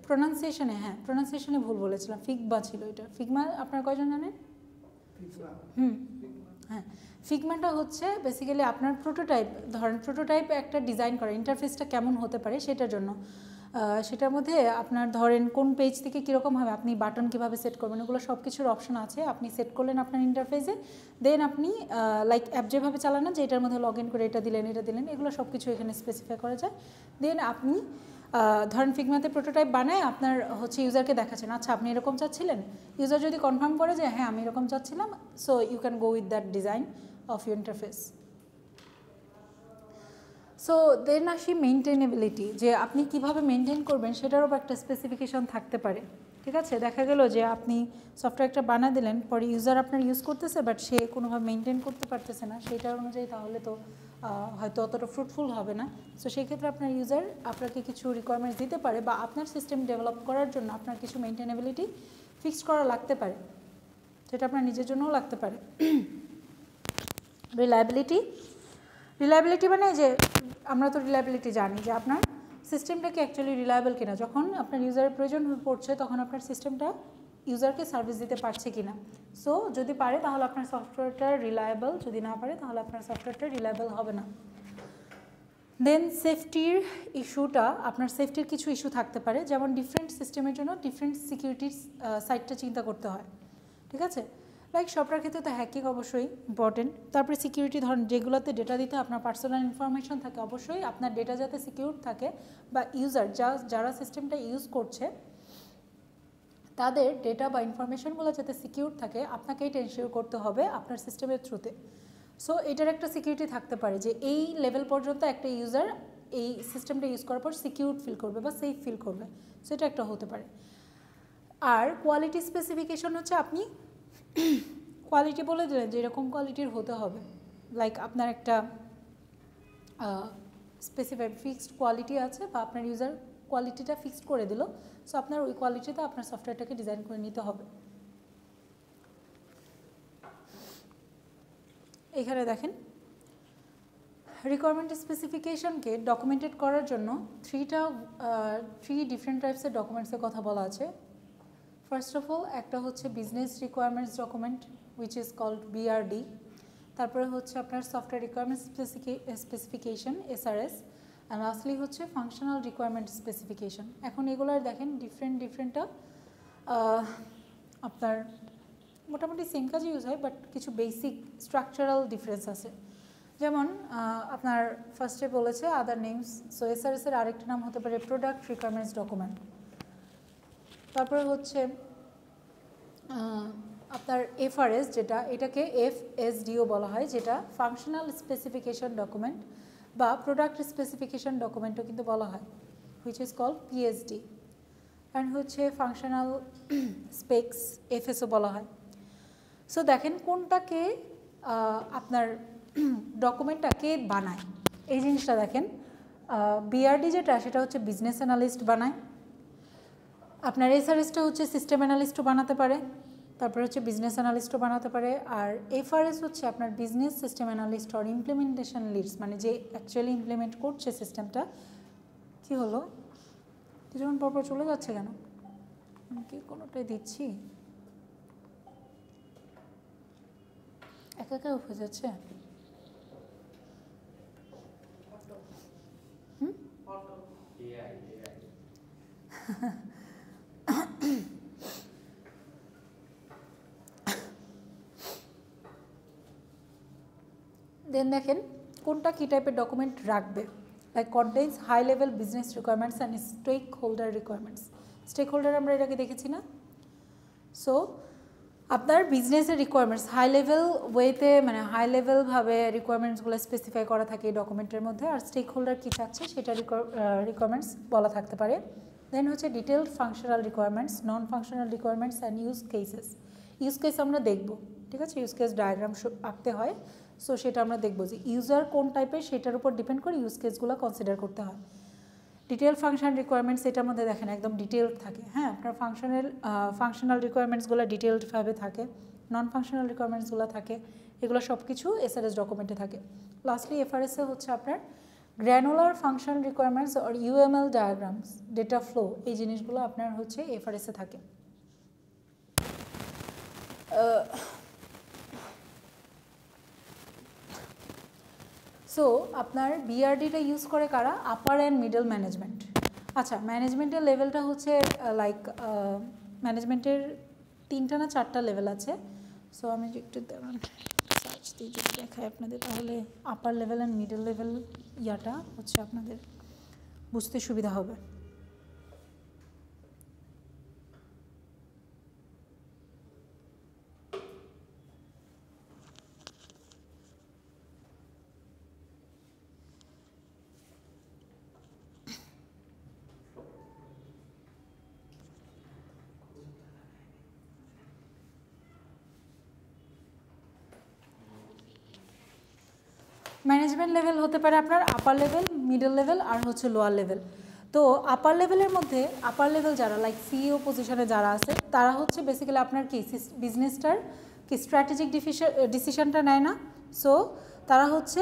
প্রোনাউন্সিয়েশনে ভুল বলেছিলাম, ফিগমা ছিল এটা। ফিগমা আপনার কয়জন জানেন? হ্যাঁ, ফিগমাটা হচ্ছে বেসিক্যালি আপনার প্রোটোটাইপ, ধরেন প্রোটোটাইপ একটা ডিজাইন করা, ইন্টারফেসটা কেমন হতে পারে সেটার জন্য। সেটার মধ্যে আপনার ধরেন কোন পেজ থেকে কীরকম হবে, আপনি বাটন কীভাবে সেট করবেন, ওগুলো সব কিছুর অপশন আছে। আপনি সেট করলেন আপনার ইন্টারফেসে, দেন আপনি লাইক অ্যাপ যেভাবে চালান যে এটার মধ্যে লগ ইন করে এটা দিলেন, এগুলো সব কিছু এখানে স্পেসিফাই করা যায়। দেন আপনি ধরেন ফিগমাতে প্রোটোটাইপ বানায় আপনার হচ্ছে ইউজারকে দেখাচ্ছেন, আচ্ছা আপনি এরকম চাচ্ছিলেন। ইউজার যদি কনফার্ম করে যে হ্যাঁ আমি এরকম চাচ্ছিলাম, so you can go with that design of your interface. So then আসি মেনটেনেবিলিটি, যে আপনি কিভাবে মেনটেন করবেন সেটারও একটা স্পেসিফিকেশন থাকতে পারে। ঠিক আছে, দেখা গেল যে আপনি সফটওয়্যারটা বানা দিলেন, পরে ইউজার আপনার ইউজ করতেছে বাট সে কোনোভাবে মেনটেন করতে পারতেছে না, সেইটার অনুযায়ী তাহলে তো হয়তো অতটা ফ্রুটফুল হবে না। সো সেই ক্ষেত্রে আপনার ইউজার আপনাকে কিছু রিকোয়ারমেন্টস দিতে পারে, বা আপনার সিস্টেম ডেভেলপ করার জন্য আপনার কিছু মেনটেনেবিলিটি ফিক্সড করা লাগতে পারে, সেটা আপনার নিজের জন্যও লাগতে পারে। রিলায়েবিলিটি মানে যে আমরা তো রিলায়েবিলিটি জানি যে আপনার সিস্টেমটাকে অ্যাকচুয়ালি রিলায়েবল কিনা, যখন আপনার ইউজারের প্রয়োজন পড়ছে তখন আপনার সিস্টেমটা ইউজারকে সার্ভিস দিতে পারছে কিনা। সো যদি পারে তাহলে আপনার সফটওয়্যারটা রিলায়েবল, যদি না পারে তাহলে আপনার সফটওয়্যারটা রিলায়েবল হবে না। দেন সেফটির ইস্যুটা, আপনার সেফটির কিছু ইস্যু থাকতে পারে, যেমন ডিফারেন্ট সিস্টেমের জন্য ডিফারেন্ট সিকিউরিটির সাইডটা চিন্তা করতে হয়। ঠিক আছে, লাইক সফটওয়্যার ক্ষেত্রে তো হ্যাকিং অবশ্যই ইম্পর্টেন্ট। তারপরে সিকিউরিটি, ধরেন যেগুলোতে ডেটা দিতে আপনার পার্সোনাল ইনফরমেশন থাকে, অবশ্যই আপনার ডেটা যাতে সিকিউর থাকে, বা ইউজার যারা সিস্টেমটা ইউজ করছে তাদের ডেটা বা ইনফরমেশনগুলো যাতে সিকিউর থাকে, আপনাকে এটা এনশিওর করতে হবে আপনার সিস্টেমের থ্রুতে। সো এটার একটা সিকিউরিটি থাকতে পারে যে এই লেভেল পর্যন্ত একটা ইউজার এই সিস্টেমটা ইউজ করার পর সিকিউর ফিল করবে বা সেফ ফিল করবে, সেটা একটা হতে পারে। আর কোয়ালিটি স্পেসিফিকেশন হচ্ছে আপনি কোয়ালিটি বলে দিলেন যে এরকম কোয়ালিটির হতে হবে, লাইক আপনার একটা স্পেসিফাইড ফিক্সড কোয়ালিটি আছে, বা আপনার ইউজার কোয়ালিটিটা ফিক্সড করে দিল, সো আপনার ওই কোয়ালিটিতে আপনার সফটওয়্যারটাকে ডিজাইন করে নিতে হবে। এখানে দেখেন রিকোয়ারমেন্ট স্পেসিফিকেশনকে ডকুমেন্টেড করার জন্য থ্রি ডিফারেন্ট টাইপসের ডকুমেন্টসের কথা বলা আছে। ফার্স্ট অফ অল একটা হচ্ছে business requirements document which is called BRD, তারপরে হচ্ছে আপনার সফটওয়্যার রিকোয়ারমেন্ট স্পেসিফিকেশন এসআরএস, আর লাস্টলি হচ্ছে ফাংশনাল রিকোয়ারমেন্ট স্পেসিফিকেশন। এখন এগুলোর দেখেন ডিফারেন্টটা আপনার মোটামুটি সেম কাজে ইউজ হয়, বাট কিছু বেসিক স্ট্রাকচারাল ডিফারেন্স আছে। যেমন আপনার ফার্স্টে বলেছে আদার নেমস, সো এসআরএসের আরেকটা নাম হতে পারে প্রোডাক্ট রিকোয়ারমেন্টস ডকুমেন্ট। তারপরে হচ্ছে আপনার এফআরএস, যেটা এটাকে এফএসডিও বলা হয়, যেটা ফাংশনাল স্পেসিফিকেশন ডকুমেন্ট বা প্রোডাক্ট স্পেসিফিকেশন ডকুমেন্টও কিন্তু বলা হয়, which is called PSD. And হচ্ছে ফাংশনাল স্পেক্স এফএসও বলা হয়। সো দেখেন কোনটাকে আপনার ডকুমেন্টটা কে বানায় এই জিনিসটা দেখেন। বিআরডি যেটা সেটা হচ্ছে বিজনেস অ্যানালিস্ট বানায়, আপনার এসআরএসটা হচ্ছে সিস্টেম অ্যানালিস্টও বানাতে পারে, তারপরে হচ্ছে বিজনেস অ্যানালিস্টও বানাতে পারে, আর এফআরএস হচ্ছে আপনার বিজনেস সিস্টেম অ্যানালিস্ট আর ইমপ্লিমেন্টেশন লিডস, মানে যে অ্যাকচুয়ালি ইমপ্লিমেন্ট করছে সিস্টেমটা। কি হলো কিছুক্ষণ পরপর চলে যাচ্ছে কেন? কি কোনোটাই দিচ্ছি একা একা হয়ে যাচ্ছে। দেন দেখেন কোনটা কী টাইপের ডকুমেন্ট রাখবে, like contains high level business requirements and stakeholder requirements. Stakeholder আমরা এটাকে দেখেছি না? সো আপনার বিজনেসের রিকোয়ারমেন্টস হাই লেভেল ওয়েতে, মানে হাই লেভেলভাবে রিকোয়ারমেন্টসগুলো স্পেসিফাই করা থাকে এই ডকুমেন্টের মধ্যে, আর স্টেক হোল্ডার কী চাচ্ছে সেটা রিকোয়ারমেন্টস বলা থাকতে পারে। দেন হচ্ছে detailed functional requirements, non functional requirements and use cases. Use case আমরা দেখব, ঠিক আছে? ইউজ কেস ডায়াগ্রাম আঁকতে হয়, সো সেটা আমরা দেখব যে ইউজার কোন টাইপের সেটার উপর ডিপেন্ড করে ইউজ কেসগুলো কনসিডার করতে হয়। ডিটেল ফাংশন রিকোয়ারমেন্টস এটার মধ্যে দেখেন একদম ডিটেলড থাকে, হ্যাঁ, আপনার ফাংশনাল রিকোয়ারমেন্টসগুলো ডিটেলডভাবে থাকে, নন ফাংশনাল রিকোয়ারমেন্টসগুলো থাকে, এগুলো সব কিছু এসআরএস ডকুমেন্টে থাকে। লাস্টলি এফআরএসে হচ্ছে আপনার গ্র্যানুলার ফাংশন রিকোয়ারমেন্টস আর ইউএমএল ডায়াগ্রামস, ডেটা ফ্লো, এই জিনিসগুলো আপনার হচ্ছে এফআরএসে থাকে। সো আপনার বিআরডিটা ইউজ করে কারা? Upper and middle management. আচ্ছা, ম্যানেজমেন্টের লেভেলটা হচ্ছে লাইক ম্যানেজমেন্টের 3টা না 4টা লেভেল আছে। সো আমি একটু সার্চ দিয়ে যদি দেখাই আপনাদের, তাহলে আপার লেভেল অ্যান্ড মিডল লেভেল ইয়াটা হচ্ছে আপনাদের বুঝতে সুবিধা হবে। ম্যানেজমেন্ট লেভেল হতে পারে আপনার আপার লেভেল, মিডল লেভেল আর হচ্ছে লোয়ার লেভেল। তো আপার লেভেলের মধ্যে আপার লেভেল যারা লাইক সিইও পজিশনে যারা আছে তারা হচ্ছে বেসিক্যালি আপনার কি বিজনেসটার কি স্ট্র্যাটেজিক ডিসিশনটা নেয় না। সো তারা হচ্ছে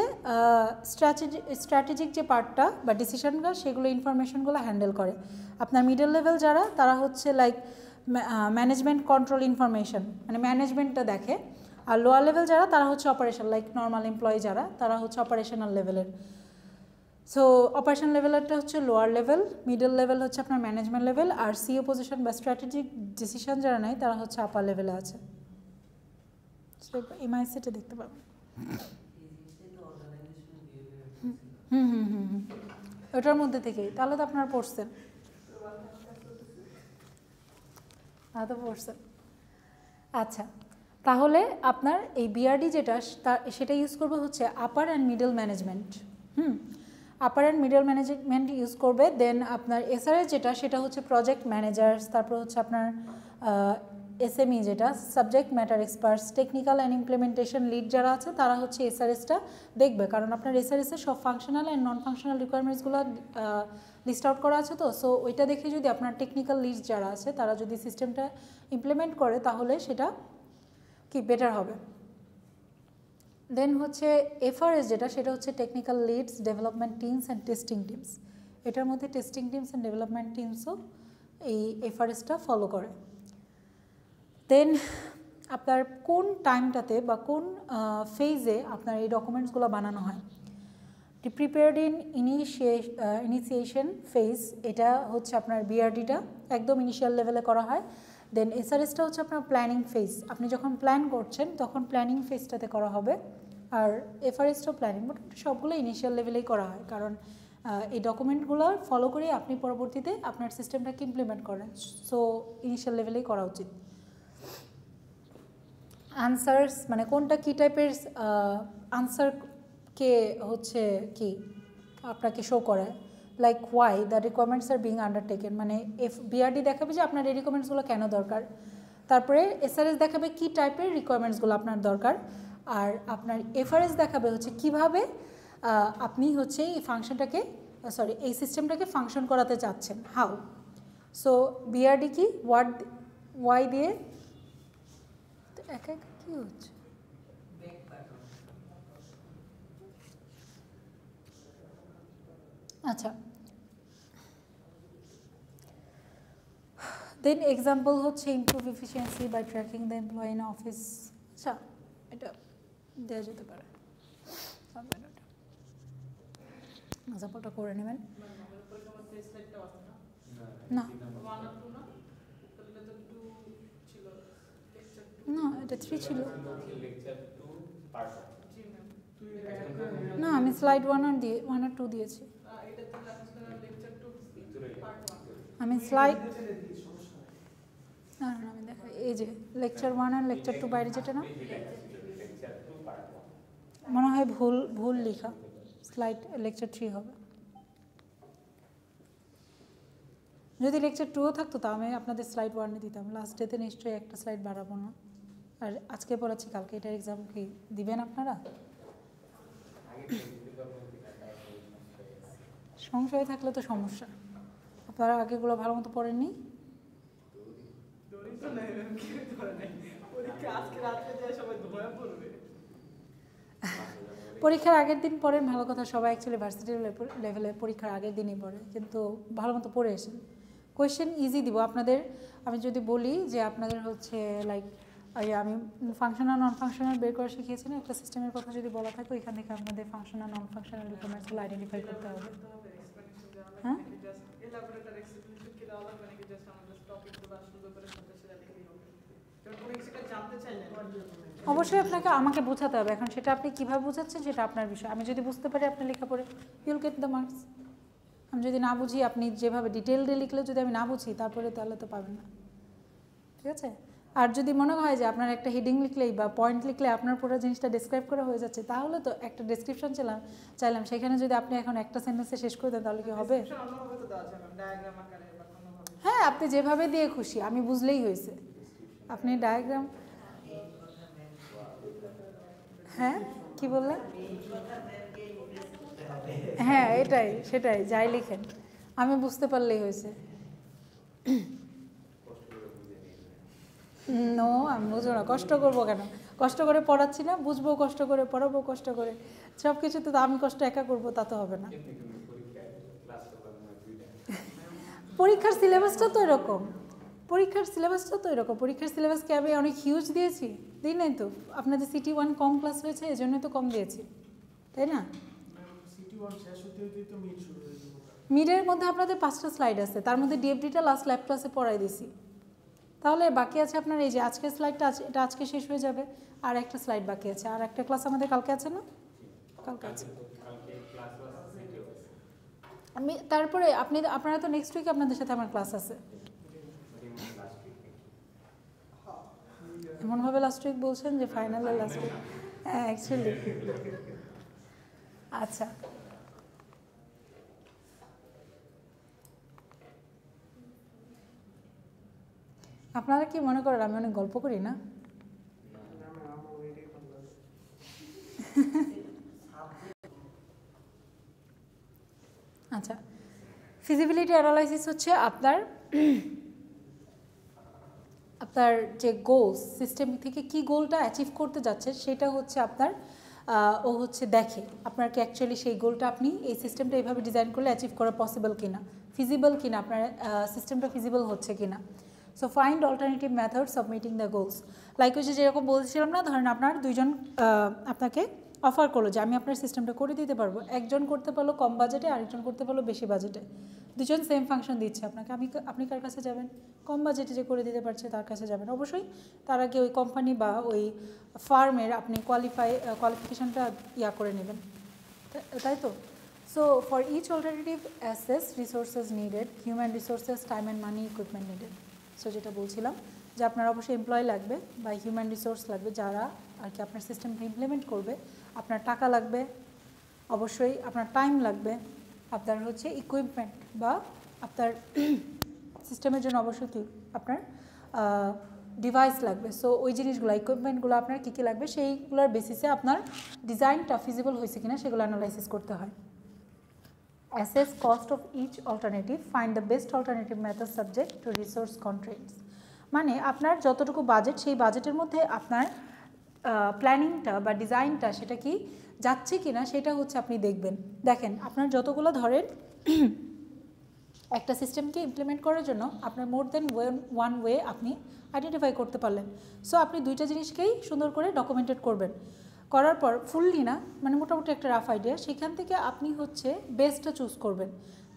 স্ট্র্যাটেজিক যে পার্টটা বা ডিসিশনটা সেগুলো ইনফরমেশনগুলো হ্যান্ডেল করে। আপনার মিডল লেভেল যারা তারা হচ্ছে লাইক ম্যানেজমেন্ট কন্ট্রোল ইনফরমেশন, মানে ম্যানেজমেন্টটা দেখে। আর লোয়ার লেভেল যারা তারা হচ্ছে অপারেশন, লাইক নর্মাল এমপ্লয়ি যারা তারা হচ্ছে অপারেশনাল লেভেলের। সো অপারেশন লেভেলটা হচ্ছে লোয়ার লেভেল, মিডল লেভেল হচ্ছে আপনার ম্যানেজমেন্ট লেভেল, আর সিইও পজিশন বা স্ট্র্যাটেজিক ডিসিশন যারা নেয় তারা হচ্ছে আপার লেভেলে আছে। সো এমআইসিটা দেখতে পাবেন। ওটার মধ্যে থেকেই তাহলে তো আপনারা পড়ছেন, আচ্ছা, তাহলে আপনার এই বিআরডি যেটা সেটা ইউজ করবে হচ্ছে upper and middle management. Upper and middle management use করবে। দেন আপনার এসআরএস যেটা সেটা হচ্ছে প্রজেক্ট ম্যানেজার্স, তারপর হচ্ছে আপনার এসএমই যেটা subject matter experts, technical and implementation lead যারা আছে তারা হচ্ছে এসআরএসটা দেখবে, কারণ আপনার এসআরএসের সব ফাংশনাল অ্যান্ড নন ফাংশনাল রিকোয়ারমেন্টসগুলো লিস্ট আউট করা আছে। তো সো ওইটা দেখে যদি আপনার টেকনিক্যাল লিড যারা আছে তারা যদি সিস্টেমটা ইমপ্লিমেন্ট করে তাহলে সেটা কি বেটার হবে। দেন হচ্ছে এফআরএস যেটা, সেটা হচ্ছে technical leads, development teams and testing teams. এটার মধ্যে টেস্টিং টিমস অ্যান্ড ডেভেলপমেন্ট টিমসও এই এফআরএসটা ফলো করে। দেন আপনার কোন টাইমটাতে বা কোন ফেজে আপনার এই ডকুমেন্টসগুলো বানানো হয়? প্রিপেয়ার্ড ইন ইনিশিয়েশন ফেজ, এটা হচ্ছে আপনার বিআরডিটা একদম ইনিশিয়াল লেভেলে করা হয়। দেন এসআরএসটা হচ্ছে আপনার প্ল্যানিং ফেজ, আপনি যখন প্ল্যান করছেন তখন প্ল্যানিং ফেজটাতে করা হবে। আর এফআরএসটাও প্ল্যানিং, মোটামুটি সবগুলো ইনিশিয়াল লেভেলেই করা হয়, কারণ এই ডকুমেন্টগুলো ফলো করে আপনি পরবর্তীতে আপনার সিস্টেমটাকে ইমপ্লিমেন্ট করেন, সো ইনিশিয়াল লেভেলেই করা উচিত। আনসার্স মানে কোনটা কী টাইপের আনসারকে হচ্ছে কি আপনাকে শো করে, like why the requirements are being undertaken, মানে বিআরডি দেখাবে যে আপনার এই রিকোয়ারমেন্টসগুলো কেন দরকার। তারপরে এসআরএস দেখাবে কী টাইপের রিকোয়ারমেন্টসগুলো আপনার দরকার। আর আপনার এফআরএস দেখাবে হচ্ছে কিভাবে আপনি হচ্ছে এই ফাংশনটাকে এই সিস্টেমটাকে ফাংশন করাতে চাচ্ছেন, হাউ। সো বিআরডি কি ওয়াই দিয়ে একা একা কী হচ্ছে? আচ্ছা, দেন এক্সাম্পল হচ্ছে improve efficiency by tracking the employee in office. আচ্ছা, এটা দেওয়া যেতে পারে, এক্সাম্পলটা করে নেবেন। না না, এটা 3 ছিল না, আমি স্লাইড 1 আর 2 দিয়েছি। আমি স্লাইড না না আমি দেখাই, এই যে লেকচার 1 আর লেকচার 2 বাইরে যেটা না, মনে হয় ভুল লেখা, স্লাইড লেকচার 3 হবে। যদি লেকচার 2ও থাকতো তা আমি আপনাদের স্লাইড 1 দিতাম, লাস্ট ডেতে নিশ্চয়ই একটা স্লাইড বাড়াবো না। আর আজকে পড়াচ্ছি, কালকে এটার এক্সাম কি দিবেন আপনারা? সংশয় থাকলে তো সমস্যা, আপনারা আগেগুলো ভালো মতো পড়েননি। পরীক্ষার আগের দিন পড়েন, ভালো কথা, সবাই অ্যাকচুয়ালি ভার্সিটি লেভেলে পরীক্ষার আগের দিনই পড়ে, কিন্তু ভালো মতো পড়ে এসেন। কোয়েশ্চেন ইজি দিব আপনাদের। আমি যদি বলি যে আপনাদের হচ্ছে লাইক আমি ফাংশনাল নন ফাংশনাল বের করা শিখিয়েছি না, একটা সিস্টেমের কথা যদি বলা থাকে ওইখান থেকে আপনাদের ফাংশনাল নন ফাংশনাল রিকোয়ারমেন্টসগুলো আইডেন্টিফাই করতে হবে। হ্যাঁ, অবশ্যই আপনাকে আমাকে বোঝাতে হবে, এখন সেটা আপনি কীভাবে বোঝাচ্ছেন সেটা আপনার বিষয়। আমি যদি বুঝতে পারি আপনি লেখা পড়ে, ইউল গেট দ্য মার্কস। আমি যদি না বুঝি, আপনি যেভাবে ডিটেলডে লিখলে যদি আমি না বুঝি তারপরে তাহলে তো পাবেন না, ঠিক আছে। আর যদি মনে হয় যে আপনার একটা হেডিং লিখলেই বা পয়েন্ট লিখলে আপনার পুরো জিনিসটা ডেসক্রাইব করা হয়ে যাচ্ছে, তাহলে তো একটা ডেসক্রিপশন চাইলাম, সেখানে যদি আপনি এখন একটা সেন্টেন্সে শেষ করে দেন তাহলে কি হবে? হ্যাঁ, আপনি যেভাবে দিয়ে খুশি, আমি বুঝলেই হয়েছে। আপনি ডায়াগ্রাম, হ্যাঁ কি বললেন? হ্যাঁ সেটাই যাই লিখেন, আমি বুঝতে পারলেই হয়েছে। নো, আমি বুঝবো না, কষ্ট করবো কেন? কষ্ট করে পড়াচ্ছি না, বুঝবো কষ্ট করে, পড়াবো কষ্ট করে, সব কিছুতে তো আমি কষ্ট একা করবো তা তো হবে না। পরীক্ষার সিলেবাসটা তো এরকম, পরীক্ষার সিলেবাসকে আমি অনেক হিউজ দিয়েছি, দিই নাই তো? আপনাদের সিটি 1 কম ক্লাস হয়েছে, এই জন্যই তো কম দিয়েছি, তাই না? মিডের মধ্যে আপনাদের 5টা স্লাইড আছে, তার মধ্যে ডিএফডিটা লাস্ট ল্যাব ক্লাসে পড়াই দিছি। তাহলে বাকি আছে আপনার এই যে আজকের স্লাইডটা, এটা আজকে শেষ হয়ে যাবে, আর একটা স্লাইড বাকি আছে, আর একটা ক্লাস আমাদের কালকে আছে না? কালকে আছে। আমি তারপরে আপনারা তো নেক্সট উইকে আপনাদের সাথে আমার ক্লাস আছে। এমনভাবে লাস্ট উইক বলছেন যে ফাইনালে লাস্ট উইক। হ্যাঁ অ্যাকচুয়ালি। আচ্ছা, আপনারা কি মনে করেন আমি অনেক গল্প করি না? আচ্ছা, ফিজিবিলিটি অ্যানালাইসিস হচ্ছে আপনার যে গোলস, সিস্টেম থেকে কি গোলটা অ্যাচিভ করতে যাচ্ছে সেটা হচ্ছে আপনার ও হচ্ছে দেখে আপনার কি অ্যাকচুয়ালি সেই গোলটা আপনি এই সিস্টেমটা এইভাবে ডিজাইন করলে অ্যাচিভ করা পসিবল কিনা, ফিজিবল কিনা, আপনার সিস্টেমটা ফিজিবল হচ্ছে কিনা। So find alternative methods of meeting the goals. Like হচ্ছে যেরকম বলছিলাম না, ধরেন আপনার দুইজন আপনাকে অফার করলো যে আমি আপনার সিস্টেমটা করে দিতে পারবো, একজন করতে পারলো কম বাজেটে, আরেকজন করতে পারলো বেশি বাজেটে, দুজন সেম ফাংশন দিচ্ছে আপনাকে, আপনি কার কাছে যাবেন? কম বাজেটে যে করে দিতে পারছে তার কাছে যাবেন। অবশ্যই তার আগে ওই কোম্পানি বা ওই ফার্মের আপনি কোয়ালিফিকেশনটা করে নেবেন, তাই তো? So for each alternative assess resources needed, human resources, time and money, equipment needed. So যেটা বলছিলাম যে আপনার অবশ্যই এমপ্লয় লাগবে বা হিউম্যান রিসোর্স লাগবে যারা আর কি আপনার সিস্টেমটা ইমপ্লিমেন্ট করবে, আপনার টাকা লাগবে, অবশ্যই আপনার টাইম লাগবে, আপনার হচ্ছে ইকুইপমেন্ট বা আপনার সিস্টেমের জন্য অবশ্যই কি আপনার ডিভাইস লাগবে। সো ওই জিনিসগুলো, ইকুইপমেন্টগুলো আপনার কী কী লাগবে সেইগুলোর বেসিসে আপনার ডিজাইনটা ফিজিবল হয়েছে কিনা সেগুলো অ্যানালাইসিস করতে হয়। Assess cost of each alternative, find the best alternative method subject to resource constraints. মানে আপনার যতটুকু বাজেট, সেই বাজেটের মধ্যে আপনার প্ল্যানিংটা বা ডিজাইনটা সেটা কি যাচ্ছে কি না সেটা হচ্ছে আপনি দেখবেন। দেখেন আপনার যতগুলো ধরেন একটা সিস্টেমকে ইমপ্লিমেন্ট করার জন্য আপনার মোর দেন ওয়ান ওয়ে আপনি আইডেন্টিফাই করতে পারলেন। সো আপনি দুইটা জিনিসকেই সুন্দর করে ডকুমেন্টেড করবেন, করার পর ফুললি না মানে মোটামুটি একটা রাফ আইডিয়া, সেখান থেকে আপনি হচ্ছে বেস্টটা চুজ করবেন।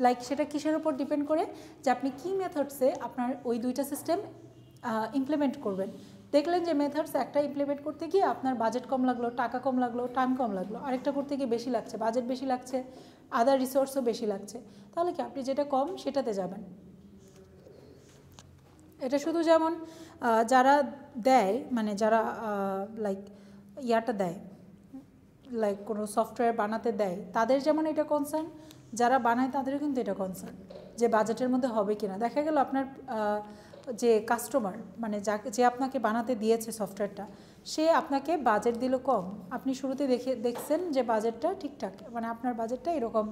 লাইক সেটা কিসের উপর ডিপেন্ড করে যে আপনি কী মেথডসে আপনার ওই দুইটা সিস্টেম ইমপ্লিমেন্ট করবেন। দেখলেন যে মেথডস একটা ইমপ্লিমেন্ট করতে গিয়ে আপনার বাজেট কম লাগলো, টাকা কম লাগলো, টাইম কম লাগলো, আরেকটা করতে গিয়ে বেশি লাগছে, বাজেট বেশি লাগছে, আদার রিসোর্সও বেশি লাগছে, তাহলে কি আপনি যেটা কম সেটাতে যাবেন। এটা শুধু যেমন যারা দেয় মানে যারা লাইক দেয়, লাইক কোনো সফটওয়্যার বানাতে দেয় তাদের যেমন এটা কনসার্ন, যারা বানায় তাদেরও কিন্তু এটা কনসার্ন যে বাজেটের মধ্যে হবে কিনা। দেখা গেল আপনার যে কাস্টমার মানে যে আপনাকে বানাতে দিয়েছে সফটওয়্যারটা, সে আপনাকে বাজেট দিল কম, আপনি শুরুতে দেখছেন যে বাজেটটা ঠিকঠাক মানে আপনার বাজেটটা এরকম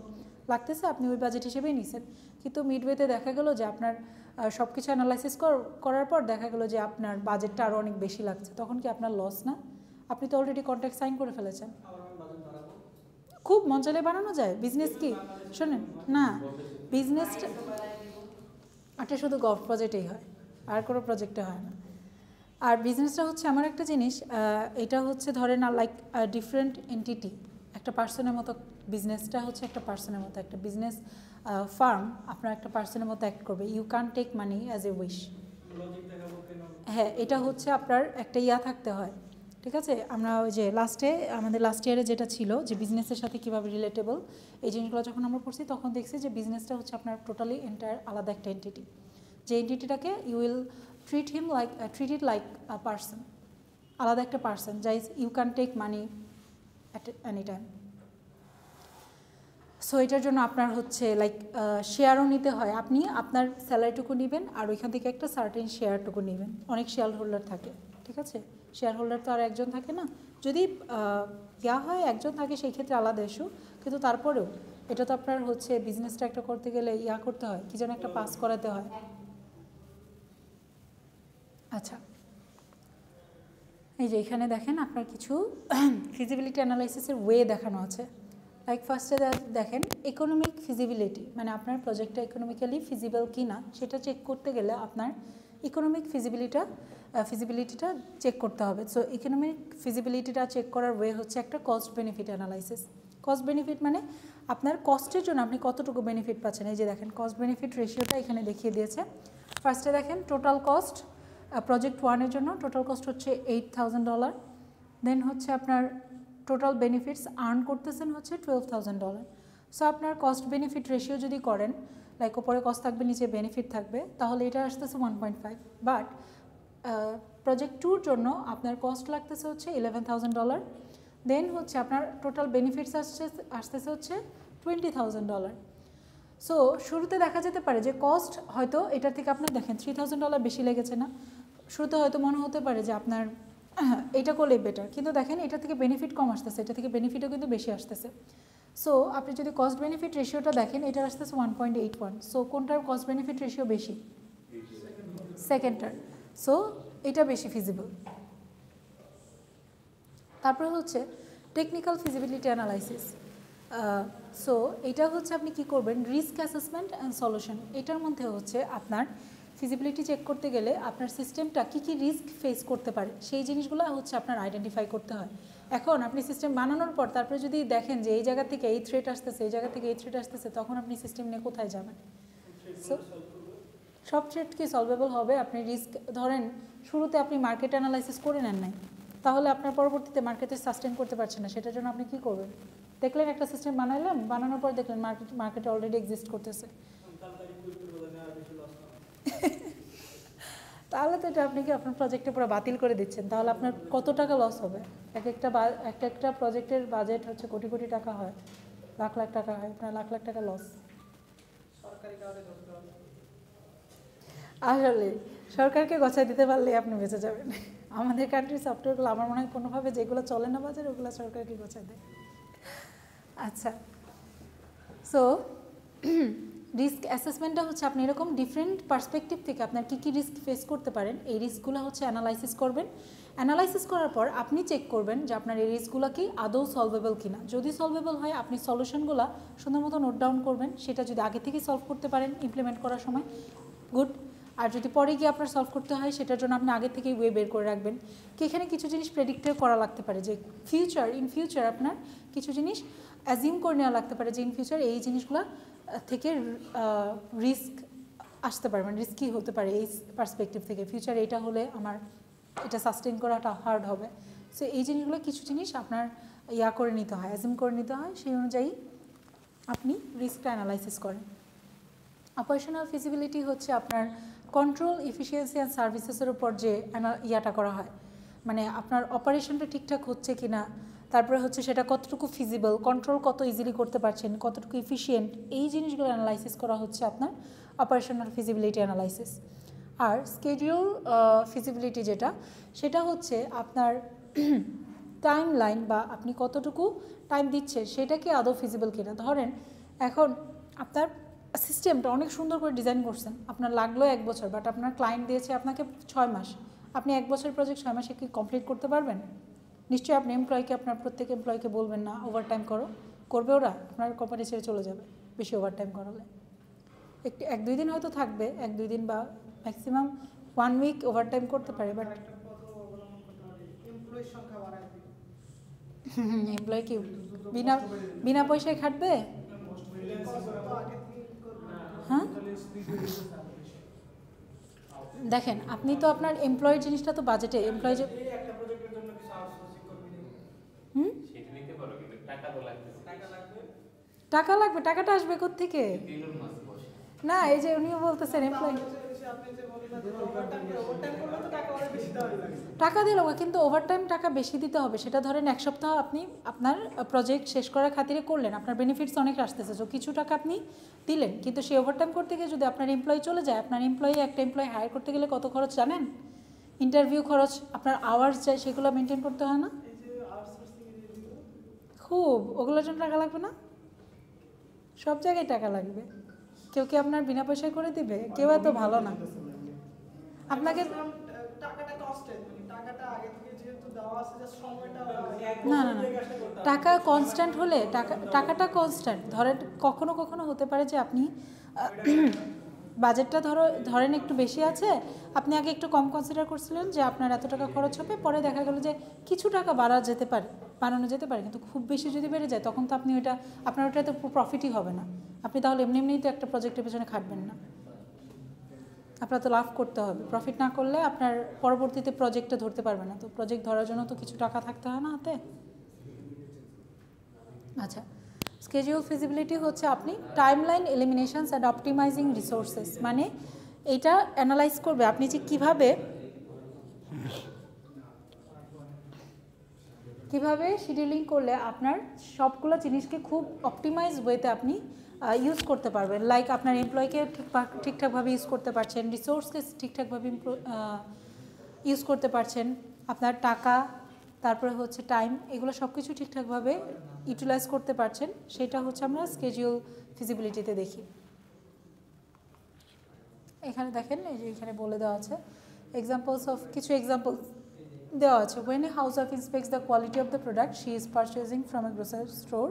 লাগতেছে, আপনি ওই বাজেট হিসেবেই নিছেন, কিন্তু মিডওয়েতে দেখা গেল যে আপনার সব কিছু অ্যানালাইসিস করার পর দেখা গেলো যে আপনার বাজেটটা আরও অনেক বেশি লাগছে, তখন কি আপনার লস না? আপনি তো অলরেডি কন্ট্রাক্ট সাইন করে ফেলেছেন। খুব মন চাইলে বানানো যায় বিজনেস। কি শোনেন না, বিজনেসটা এটা শুধু গভ প্রজেক্টেই হয়, আর কোনো প্রজেক্টে হয় না। আর বিজনেসটা হচ্ছে এমন একটা জিনিস, এটা হচ্ছে ধরেন লাইক ডিফারেন্ট এন্টিটি, একটা পার্সনের মতো। বিজনেসটা হচ্ছে একটা পার্সনের মতো, একটা বিজনেস ফার্ম আপনার একটা পার্সনের মতো অ্যাক্ট করবে। You can take money as a wish. হ্যাঁ, এটা হচ্ছে আপনার একটা থাকতে হয়, ঠিক আছে? আমরা ওই যে আমাদের লাস্ট ইয়ারে যেটা ছিল যে বিজনেসের সাথে কীভাবে রিলেটেবল, এই জিনিসগুলো যখন আমরা পড়ছি তখন দেখছি যে বিজনেসটা হচ্ছে আপনার টোটালি এন্টায়ার আলাদা একটা এন্টিটি, যে এন্টিটিটাকে you will treat it like a person, আলাদা একটা পার্সন, যাই you can take money at any time. So এটার জন্য আপনার হচ্ছে লাইক শেয়ারও নিতে হয়, আপনি আপনার স্যালারিটুকু নেবেন আর ওইখান থেকে একটা সার্টেন শেয়ারটুকু নেবেন। অনেক শেয়ার হোল্ডার থাকে, ঠিক আছে? শেয়ার হোল্ডার তো আর একজন থাকে না, যদি হয় একজন থাকে সেই ক্ষেত্রে আলাদা ইস্যু, কিন্তু তারপরেও এটা তো আপনার হচ্ছে বিজনেসটা একটা করতে গেলে করতে হয়, কি যেন একটা পাস করাতে হয়। আচ্ছা, এই যে এখানে দেখেন আপনার কিছু ফিজিবিলিটি অ্যানালাইসিসের ওয়ে দেখানো আছে। লাইক ফার্স্টে দেখেন ইকোনমিক ফিজিবিলিটি, মানে আপনার প্রজেক্টটা ইকোনমিক্যালি ফিজিবল কি না সেটা চেক করতে গেলে আপনার ইকোনমিক ফিজিবিলিটিটা চেক করতে হবে। সো ইকোনমিক ফিজিবিলিটিটা চেক করার ওয়ে হচ্ছে একটা cost benefit analysis. Cost benefit মানে আপনার কস্টের জন্য আপনি কতটুকু বেনিফিট পাচ্ছেন। এই যে দেখেন কস্ট বেনিফিট রেশিওটা এখানে দেখিয়ে দিয়েছে। ফার্স্টে দেখেন টোটাল কস্ট প্রজেক্ট 1-এর জন্য টোটাল কস্ট হচ্ছে $8,000, দেন হচ্ছে আপনার টোটাল বেনিফিটস আর্ন করতেছেন হচ্ছে $12,000। সো আপনার কস্ট বেনিফিট রেশিও যদি করেন, লাইক ওপরে কস্ট থাকবে নিচে বেনিফিট থাকবে, তাহলে এটা আসতেছে 1.5। বাট প্রজেক্ট 2-র জন্য আপনার কস্ট লাগতেছে হচ্ছে $11,000, দেন হচ্ছে আপনার টোটাল বেনিফিটস আসতেছে হচ্ছে $20,000। সো শুরুতে দেখা যেতে পারে যে কস্ট হয়তো এটার থেকে আপনার দেখেন $3,000 বেশি লেগেছে না, শুরুতে হয়তো মনে হতে পারে যে আপনার এটা করলেই বেটার, কিন্তু দেখেন এটা থেকে বেনিফিট কম আসতেছে, এটা থেকে বেনিফিটও কিন্তু বেশি আসতেছে। সো আপনি যদি কস্ট বেনিফিট রেশিওটা দেখেন, এটা আসতেছে 1.81। সো কোনটার কস্ট বেনিফিট রেশিও বেশি? সেকেন্ডটার। সো এটা বেশি ফিজিবল। তারপরে হচ্ছে টেকনিক্যাল ফিজিবিলিটি অ্যানালাইসিস। সো এটা হচ্ছে আপনি কি করবেন, রিস্ক অ্যাসেসমেন্ট অ্যান্ড সলিউশন। এটার মধ্যে হচ্ছে আপনার ফিজিবিলিটি চেক করতে গেলে আপনার সিস্টেমটা কী কী রিস্ক ফেস করতে পারে সেই জিনিসগুলো হচ্ছে আপনার আইডেন্টিফাই করতে হয়। এখন আপনি সিস্টেম বানানোর পর তারপরে যদি দেখেন যে এই জায়গা থেকে এই থ্রেট আসতেছে, এই জায়গা থেকে এই থ্রেট আসতেছে, তখন আপনি সিস্টেম নিয়ে কোথায় যাবেন? সো সব থ্রেট কি সলভেবল হবে? আপনি রিস্ক ধরেন শুরুতে আপনি মার্কেট অ্যানালাইসিস করে নেন নাই, তাহলে আপনার পরবর্তীতে মার্কেটে সাস্টেন করতে পারছেন না, সেটার জন্য আপনি কী করবেন? দেখলেন একটা সিস্টেম বানাইলেন, বানানোর পর দেখলেন মার্কেটে অলরেডি এক্সিস্ট করতেছে, তাহলে তো এটা আপনি কি আপনার প্রজেক্টে পুরো বাতিল করে দিচ্ছেন। তাহলে আপনার কত টাকা লস হবে? একটা প্রজেক্টের বাজেট হচ্ছে কোটি কোটি টাকা হয়, লাখ লাখ টাকা হয়, আপনার লাখ লাখ টাকা লস। আসলে সরকারকে গছায় দিতে পারলে আপনি বেঁচে যাবেন। আমাদের কান্ট্রির সফটওয়্যারগুলো আমার মনে হয় কোনোভাবে যেগুলো চলে না বাজারে ওগুলো সরকারকে গছায় দেয়। আচ্ছা, সো রিস্ক অ্যাসেসমেন্টটা হচ্ছে আপনি এরকম ডিফারেন্ট পার্সপেক্টিভ থেকে আপনার কী কী রিস্ক ফেস করতে পারেন এই রিস্কগুলো হচ্ছে অ্যানালাইসিস করবেন। অ্যানালাইসিস করার পর আপনি চেক করবেন যে আপনার এই রিস্কগুলো কি আদৌ সলভেবল কিনা। যদি সলভেবল হয় আপনি সলিউশনগুলো সুন্দর মতো নোট ডাউন করবেন, সেটা যদি আগে থেকেই সলভ করতে পারেন ইমপ্লিমেন্ট করার সময় গুড। আর যদি পরে গিয়ে আপনার সলভ করতে হয় সেটার জন্য আপনি আগে থেকেই ওয়ে বের করে রাখবেন। কি এখানে কিছু জিনিস প্রেডিক্টর করা লাগতে পারে যে ইন ফিউচার আপনার কিছু জিনিস অ্যাজিউম করে নেওয়া লাগতে পারে যে ইন ফিউচার এই জিনিসগুলো থেকে রিস্ক আসতে পারে, মানে রিস্কি হতে পারে এই পার্সপেক্টিভ থেকে। ফিউচার এটা হলে আমার এটা সাস্টেন করাটা হার্ড হবে। সো এই জিনিসগুলো কিছু জিনিস আপনার করে নিতে হয়, অ্যাজিউম করে নিতে হয়, সেই অনুযায়ী আপনি রিস্কটা অ্যানালাইসিস করেন। অপারেশনাল ফিজিবিলিটি হচ্ছে আপনার কন্ট্রোল, এফিসিয়েন্সি অ্যান্ড সার্ভিসেসের উপর যে করা হয়, মানে আপনার অপারেশনটা ঠিকঠাক হচ্ছে কি না, তারপরে হচ্ছে সেটা কতটুকু ফিজিবল, কন্ট্রোল কত ইজিলি করতে পারছেন, কতটুকু এফিশিয়েন্ট, এই জিনিসগুলো অ্যানালাইসিস করা হচ্ছে আপনার অপারেশনাল ফিজিবিলিটি অ্যানালাইসিস। আর স্কেডিউল ফিজিবিলিটি সেটা হচ্ছে আপনার টাইম লাইন বা আপনি কতটুকু টাইম দিচ্ছে সেটা কি আদৌ ফিজিবল কিনা। ধরেন এখন আপনার সিস্টেমটা অনেক সুন্দর করে ডিজাইন করছেন, আপনার লাগলো 1 বছর, বাট আপনার ক্লায়েন্ট দিয়েছে আপনাকে 6 মাস, আপনি 1 বছর প্রজেক্ট 6 মাসে কি কমপ্লিট করতে পারবেন? নিশ্চয়ই আপনি আপনার প্রত্যেক এমপ্লয়িকে বলবেন না ওভারটাইম করবে, ওরা আপনার কোম্পানি ছেড়ে চলে যাবে বেশি ওভারটাইম করালে। 1-2 দিন হয়তো থাকবে, 1-2 দিন বা ম্যাক্সিমাম 1 উইক ওভারটাইম করতে পারে, বাট এমপ্লয় কি বিনা পয়সায় খাটবে? হ্যাঁ, দেখেন আপনি তো আপনার এমপ্লয়ের জিনিসটা তো বাজেটে এমপ্লয় টাকা লাগবে, টাকাটা আসবে কোত্থেকে? না, এই যে উনিও বলতেছেন এমপ্লয় টাকা দিল, কিন্তু ওভারটাইম টাকা বেশি দিতে হবে। সেটা ধরেন 1 সপ্তাহ আপনি আপনার প্রজেক্ট শেষ করার খাতিরে করলেন, আপনার বেনিফিটস অনেক আসতেছে, তো কিছু টাকা আপনি দিলেন, কিন্তু সেই ওভারটাইম করতে গিয়ে যদি আপনার এমপ্লয়ি চলে যায়, আপনার একটা এমপ্লয়ি হায়ার করতে গেলে কত খরচ জানেন? ইন্টারভিউ খরচ, আপনার আওয়ার্স যায়, সেগুলো মেনটেন করতে হয় না? খুব ওগুলোর জন্য টাকা লাগবে না? সব জায়গায় টাকা লাগবে। কেউ কি আপনার বিনা পয়সায় করে দিবে? কেউ এত ভালো না। আপনাকে না না না টাকা কনস্ট্যান্ট হলে টাকাটা কনস্ট্যান্ট ধরেন, কখনো কখনো হতে পারে যে আপনি বাজেটটা ধরেন একটু বেশি আছে, আপনি আগে একটু কম কনসিডার করছিলেন যে আপনার এত টাকা খরচ হবে, পরে দেখা গেল যে কিছু টাকা বাড়ানো যেতে পারে, কিন্তু খুব বেশি যদি বেড়ে যায় তখন তো আপনি আপনার ওটা তো প্রফিটই হবে না। আপনি তাহলে এমনিই তো একটা প্রজেক্টের পেছনে খাটবেন না, আপনার তো লাভ করতে হবে। প্রফিট না করলে আপনার পরবর্তীতে প্রজেক্টটা ধরতে পারবে না, তো প্রজেক্ট ধরার জন্য তো কিছু টাকা থাকতে হয় না হাতে। আচ্ছা, স্কেডিউল ফিজিবিলিটি হচ্ছে আপনি টাইমলাইন এলিমিনেশনস অ্যান্ড অপটিমাইজিং রিসোর্সেস, মানে এইটা অ্যানালাইজ করবে আপনি যে কিভাবে শিডিউলিং করলে আপনার সবগুলো জিনিসকে খুব অপটিমাইজ ওয়েতে আপনি ইউজ করতে পারবেন। লাইক আপনার এমপ্লয়কে ঠিকঠাকভাবে ইউজ করতে পারছেন, রিসোর্সকে ঠিকঠাকভাবে ইউজ করতে পারছেন, আপনার টাকা, তারপরে হচ্ছে টাইম, এগুলো সব কিছু ঠিকঠাকভাবে ইউটিলাইজ করতে পারছেন, সেটা হচ্ছে আমরা স্কেডিউল ফিজিবিলিটিতে দেখি। এখানে দেখেন, এই যে এখানে বলে দেওয়া আছে কিছু এক্সাম্পলস দেওয়া আছে when a housewife inspects the quality of the product she is purchasing from a grocery store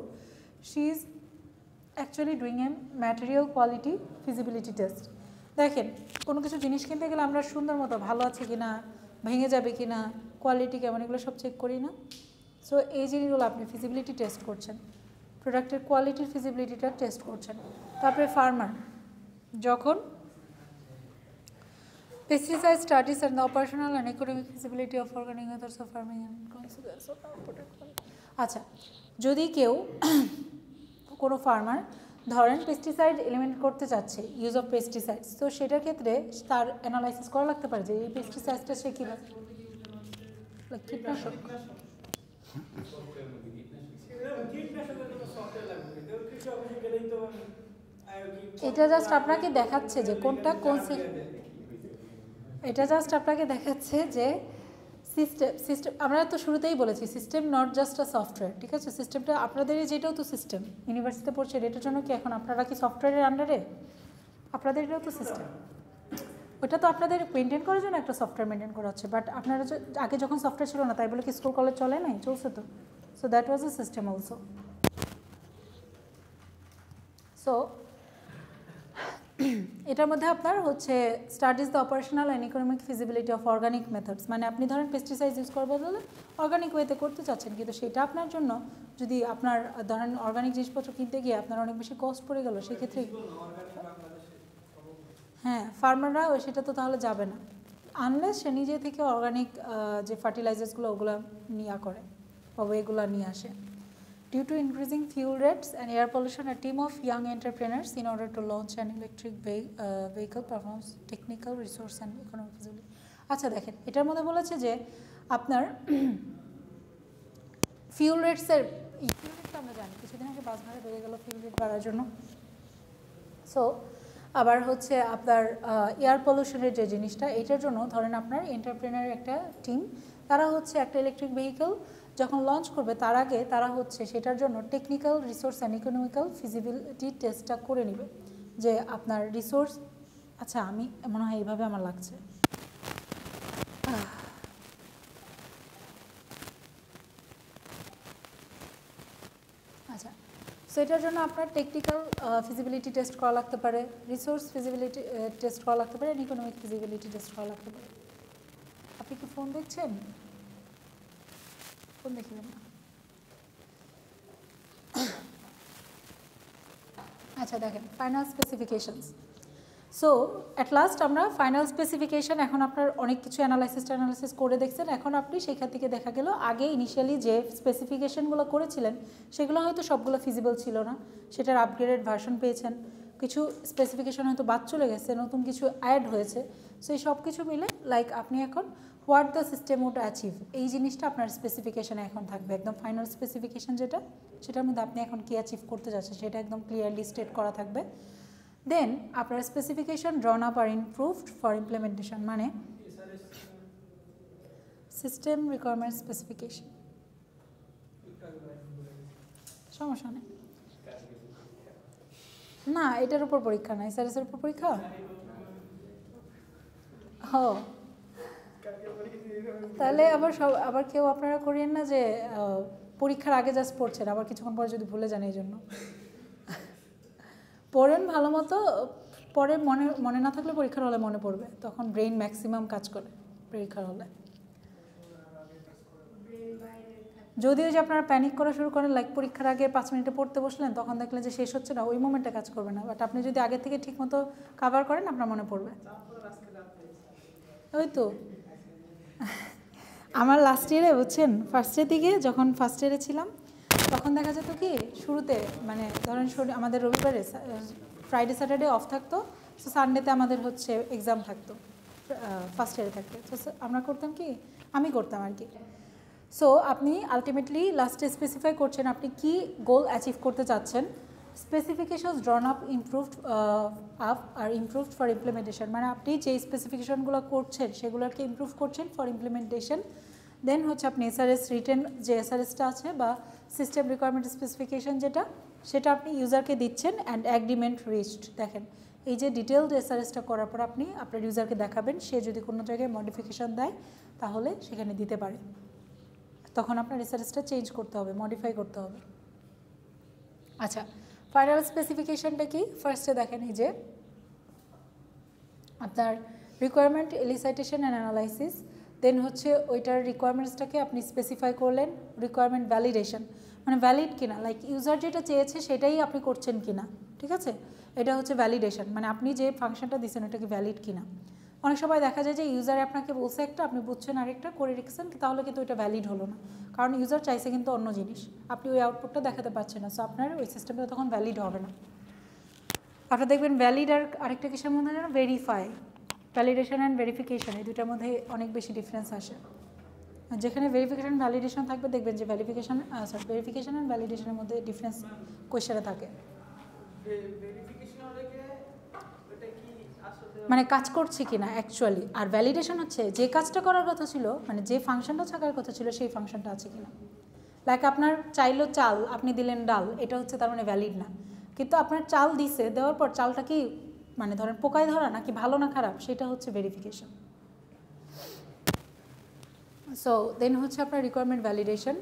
she is actually doing a material quality feasibility test. দেখেন কোনো কিছু জিনিস কিনতে গেলে আমরা সুন্দর মতো ভালো আছে কিনা, ভেঙে যাবে কিনা, কোয়ালিটি কেমন, এগুলো সব চেক করি না? সো এই জিনিসগুলো আপনি ফিজিবিলিটি টেস্ট করছেন, প্রোডাক্টের কোয়ালিটির ফিজিবিলিটিটা টেস্ট করছেন। তারপরে ফার্মার যখন pesticide studies and the operational and economic feasibility of organic methods of farming and consequence of আচ্ছা, যদি কেউ কোনো ফার্মার ধরেন পেস্টিসাইড এলিমিনেট করতে চাচ্ছে, ইউজ অফ পেস্টিসাইডস, তো সেটার ক্ষেত্রে তার অ্যানালাইসিস করা লাগতে পারে যে এই পেস্টিসাইডসটা সে কীভাবে কীটনাশক এটা জাস্ট আপনাকে দেখাচ্ছে যে কোনটা কোন, এটা জাস্ট আপনাকে দেখাচ্ছে যে সিস্টেম আমরা তো শুরুতেই বলেছি system not just a software, ঠিক আছে? সিস্টেমটা আপনাদের যেটাও তো সিস্টেম, ইউনিভার্সিটিতে পড়ছেন, এটার জন্য কি এখন আপনারা কি সফটওয়্যারের আন্ডারে? আপনাদের এটাও তো সিস্টেম, ওটা তো আপনাদের মেনটেন করার জন্য একটা সফটওয়্যার মেনটেন করা হচ্ছে। বাট আপনারা আগে যখন সফটওয়্যার ছিল না তাই বলে কি স্কুল কলেজ চলে নাই? চলছে তো। So that was a system also. So এটার মধ্যে আপনার হচ্ছে studies the operational and economic feasibility of organic methods, মানে আপনি ধরেন পেস্টিসাইড ইউজ করবো বলে অর্গানিক ওয়েতে করতে চাচ্ছেন, কিন্তু সেটা আপনার জন্য যদি আপনার ধরেন অর্গানিক জিনিসপত্র কিনতে গিয়ে আপনার অনেক বেশি কস্ট পড়ে গেল, সেক্ষেত্রে হ্যাঁ ফার্মাররা সেটা তো তাহলে যাবে না আনলেস সে নিজে থেকে অর্গানিক যে ফার্টিলাইজার্সগুলো ওগুলো নিয়ে করে বা এগুলো নিয়ে আসে। Due to increasing fuel rates and air pollution, a team of young entrepreneurs in order to launch an electric vehicle performs technical, resource and economic feasibility. আচ্ছা দেখেন এটার মধ্যে বলেছে যে আপনার ফিউল রেটসের আমরা জানি কিছুদিন আগে বাস ভাড়া বেড়ে গেল ফিউল রেট বাড়ার জন্য। সো আবার হচ্ছে আপনার এয়ার পলিউশনের যে জিনিসটা, এটার জন্য ধরেন আপনার এন্টারপ্রেনার একটা টিম, তারা হচ্ছে একটা ইলেকট্রিক ভেহিকেল যখন লঞ্চ করবে তার আগে তারা হচ্ছে সেটার জন্য technical, resource and economical feasibility টেস্টটা করে নেবে যে আপনার রিসোর্স, আচ্ছা আমি মনে হয় এইভাবে আমার লাগছে, আচ্ছা সো এটার জন্য আপনার টেকনিক্যাল ফিজিবিলিটি টেস্ট করা লাগতে পারে, রিসোর্স ফিজিবিলিটি টেস্ট করা লাগতে পারে, ইকোনমিক ফিজিবিলিটি টেস্ট করা লাগতে পারে। আপনি কি ফোন দেখছেন? ফোন দেখিলেন না? আচ্ছা দেখেন final specifications. So at last আমরা ফাইনাল স্পেসিফিকেশন, এখন আপনার অনেক কিছু অ্যানালাইসিস করে দেখছেন, এখন আপনি সেখান থেকে দেখা গেল আগে ইনিশিয়ালি যে স্পেসিফিকেশনগুলো করেছিলেন সেগুলো হয়তো সবগুলো ফিজিবল ছিল না, সেটার আপগ্রেডেড ভার্সন পেয়েছেন, কিছু স্পেসিফিকেশন হয়তো বাদ চলে গেছে, নতুন কিছু অ্যাড হয়েছে। সো এই সব কিছু মিলে লাইক আপনি এখন what the system would achieve, এই জিনিসটা আপনার স্পেসিফিকেশানে এখন থাকবে, একদম ফাইনাল স্পেসিফিকেশান যেটা, সেটার মধ্যে আপনি এখন কী অ্যাচিভ করতে যাচ্ছেন সেটা একদম ক্লিয়ারলি স্টেট করা থাকবে। দেন আপনার specification drawn up are improved for implementation, মানে সিস্টেম রিকোয়ারমেন্ট স্পেসিফিকেশন, সমস্যা নেই না, এটার উপর পরীক্ষা না, এসআরএস এর উপর পরীক্ষা। ও তাহলে আবার কেউ আপনারা করিয়েন না যে পরীক্ষার আগে জাস্ট পড়ছেন, আবার কিছুক্ষণ পরে যদি ভুলে যান, এই জন্য পড়েন ভালো মতো, পরে মনে না থাকলে পরীক্ষার হলে মনে পড়বে, তখন ব্রেইন ম্যাক্সিমাম কাজ করে পরীক্ষার হলে। যদিও যে আপনারা প্যানিক করা শুরু করেন, লাইক পরীক্ষার আগে 5 মিনিটে পড়তে বসলেন, তখন দেখলেন যে শেষ হচ্ছে না, ওই মোমেন্টে কাজ করবে না, বাট আপনি যদি আগে থেকে ঠিক মতো কাভার করেন আপনার মনে পড়বে। ওই তো আমার লাস্ট ইয়ারে বুঝছেন, ফার্স্টের দিকে যখন ফার্স্ট ইয়ারে ছিলাম তখন দেখা যেত কি শুরুতে, মানে ধরেন আমাদের রবিবারে ফ্রাইডে স্যাটারডে অফ থাকতো, সো সানডেতে আমাদের হচ্ছে এক্সাম থাকতো, ফার্স্ট ইয়ারে থাকতে। তো আমরা করতাম কি, আমি করতাম আর কি। সো আপনি আলটিমেটলি লাস্টে স্পেসিফাই করছেন আপনি কি গোল অ্যাচিভ করতে চাচ্ছেন, specifications ড্রন up improved for implementation, মানে আপনি যে স্পেসিফিকেশনগুলো করছেন সেগুলোকে ইমপ্রুভ করছেন ফর ইমপ্লিমেন্টেশন। দেন হচ্ছে আপনি এসআরএস রিটেন যে এসআরএসটা আছে বা সিস্টেম রিকোয়ারমেন্ট স্পেসিফিকেশন যেটা, সেটা আপনি ইউজারকে দিচ্ছেন অ্যান্ড অ্যাগ্রিমেন্ট রিচড। দেখেন এই যে ডিটেলড এসআরএসটা করার পর আপনি আপনার ইউজারকে দেখাবেন, সে যদি কোনো জায়গায় মডিফিকেশান দেয় তাহলে সেখানে দিতে পারে, তখন আপনার এসআরএসটা চেঞ্জ করতে হবে, মডিফাই করতে হবে। আচ্ছা, ফাইনাল স্পেসিফিকেশানটা কি? ফার্স্টে দেখেন এই যে আপনার রিকোয়ারমেন্ট এলিসাইটেশন অ্যান্ড অ্যানালাইসিস, দেন হচ্ছে ওইটার রিকোয়ারমেন্টসটাকে আপনি স্পেসিফাই করলেন, রিকোয়ারমেন্ট ভ্যালিডেশন মানে ভ্যালিড কিনা, লাইক ইউজার যেটা চেয়েছে সেটাই আপনি করছেন কিনা, ঠিক আছে, এটা হচ্ছে ভ্যালিডেশন, মানে আপনি যে ফাংশনটা দিচ্ছেন ওটা কি ভ্যালিড কিনা। অনেক সময় দেখা যায় যে ইউজার আপনাকে বলছে একটা, আপনি বুঝছেন আরেকটা, করে রেখেছেন, তাহলে কিন্তু ওইটা ভ্যালিড হলো না, কারণ ইউজার চাইছে কিন্তু অন্য জিনিস, আপনি ওই আউটপুটটা দেখাতে পারছেন না, সো আপনার ওই সিস্টেমটা তখন ভ্যালিড হবে না। আপনারা দেখবেন ভ্যালিড আর আরেকটা কিসের মধ্যে যেন ভেরিফাই, ভ্যালিডেশন অ্যান্ড ভেরিফিকেশন, এই দুটার মধ্যে অনেক বেশি ডিফারেন্স আসে। যেখানে ভেরিফিকেশন ভ্যালিডেশন থাকবে দেখবেন যে ভেরিফিকেশন অ্যান্ড ভ্যালিডেশনের মধ্যে ডিফারেন্স কোয়েশ্চেনে থাকে, মানে কাজ করছে কিনা অ্যাকচুয়ালি, আর ভ্যালিডেশন হচ্ছে যে কাজটা করার কথা ছিল, মানে যে ফাংশনটা থাকার কথা ছিল সেই ফাংশনটা আছে কিনা। লাইক আপনার চাইলো চাল, আপনি দিলেন ডাল, এটা হচ্ছে তার মানে ভ্যালিড না, কিন্তু আপনার চাল দিছে, দেওয়ার পর চালটা কি মানে ধরেন পোকায় ধরা নাকি ভালো না খারাপ, সেটা হচ্ছে ভেরিফিকেশন। সো দেন হচ্ছে আপনার রিকোয়ারমেন্ট ভ্যালিডেশন,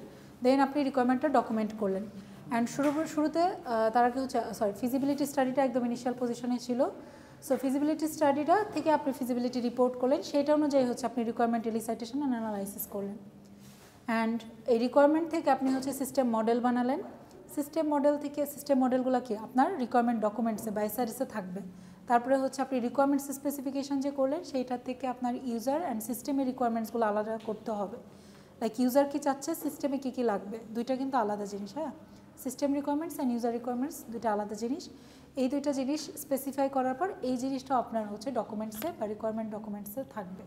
দেন আপনি রিকোয়ারমেন্টটা ডকুমেন্ট করলেন, অ্যান্ড শুরুতে তার আগে হচ্ছে ফিজিবিলিটি স্টাডিটা একদম ইনিশিয়াল পজিশনে ছিল। সো ফিজিবিলিটি স্টাডিটা থেকে আপনি ফিজিবিলিটি রিপোর্ট করলেন, সেইটা অনুযায়ী হচ্ছে আপনি রিকোয়ারমেন্ট এলিসাইটেশন অ্যান্ড অ্যানালাইসিস করলেন, অ্যান্ড এই রিকোয়ারমেন্ট থেকে আপনি হচ্ছে সিস্টেম মডেল বানালেন। সিস্টেম মডেল থেকে সিস্টেম মডেলগুলো কি আপনার রিকোয়ারমেন্ট ডকুমেন্টসে বা এসআরএসে থাকবে। তারপরে হচ্ছে আপনি রিকোয়ারমেন্টস স্পেসিফিকেশন যে করলেন সেইটার থেকে আপনার ইউজার অ্যান্ড সিস্টেমের রিকোয়ারমেন্টসগুলো আলাদা করতে হবে, লাইক ইউজার কি চাচ্ছে, সিস্টেমে কী কী লাগবে, দুইটা কিন্তু আলাদা জিনিস। হ্যাঁ, system requirements and user requirements দুইটা আলাদা জিনিস। এই দুইটা জিনিস স্পেসিফাই করার পর এই জিনিসটা আপনার হচ্ছে ডকুমেন্টসে বা রিকোয়ারমেন্ট ডকুমেন্টসে থাকবে।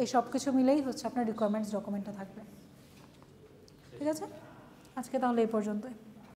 এই সব কিছু মিলেই হচ্ছে আপনার রিকোয়ারমেন্টস ডকুমেন্টটা থাকবে। ঠিক আছে, আজকে তাহলে এই পর্যন্তই।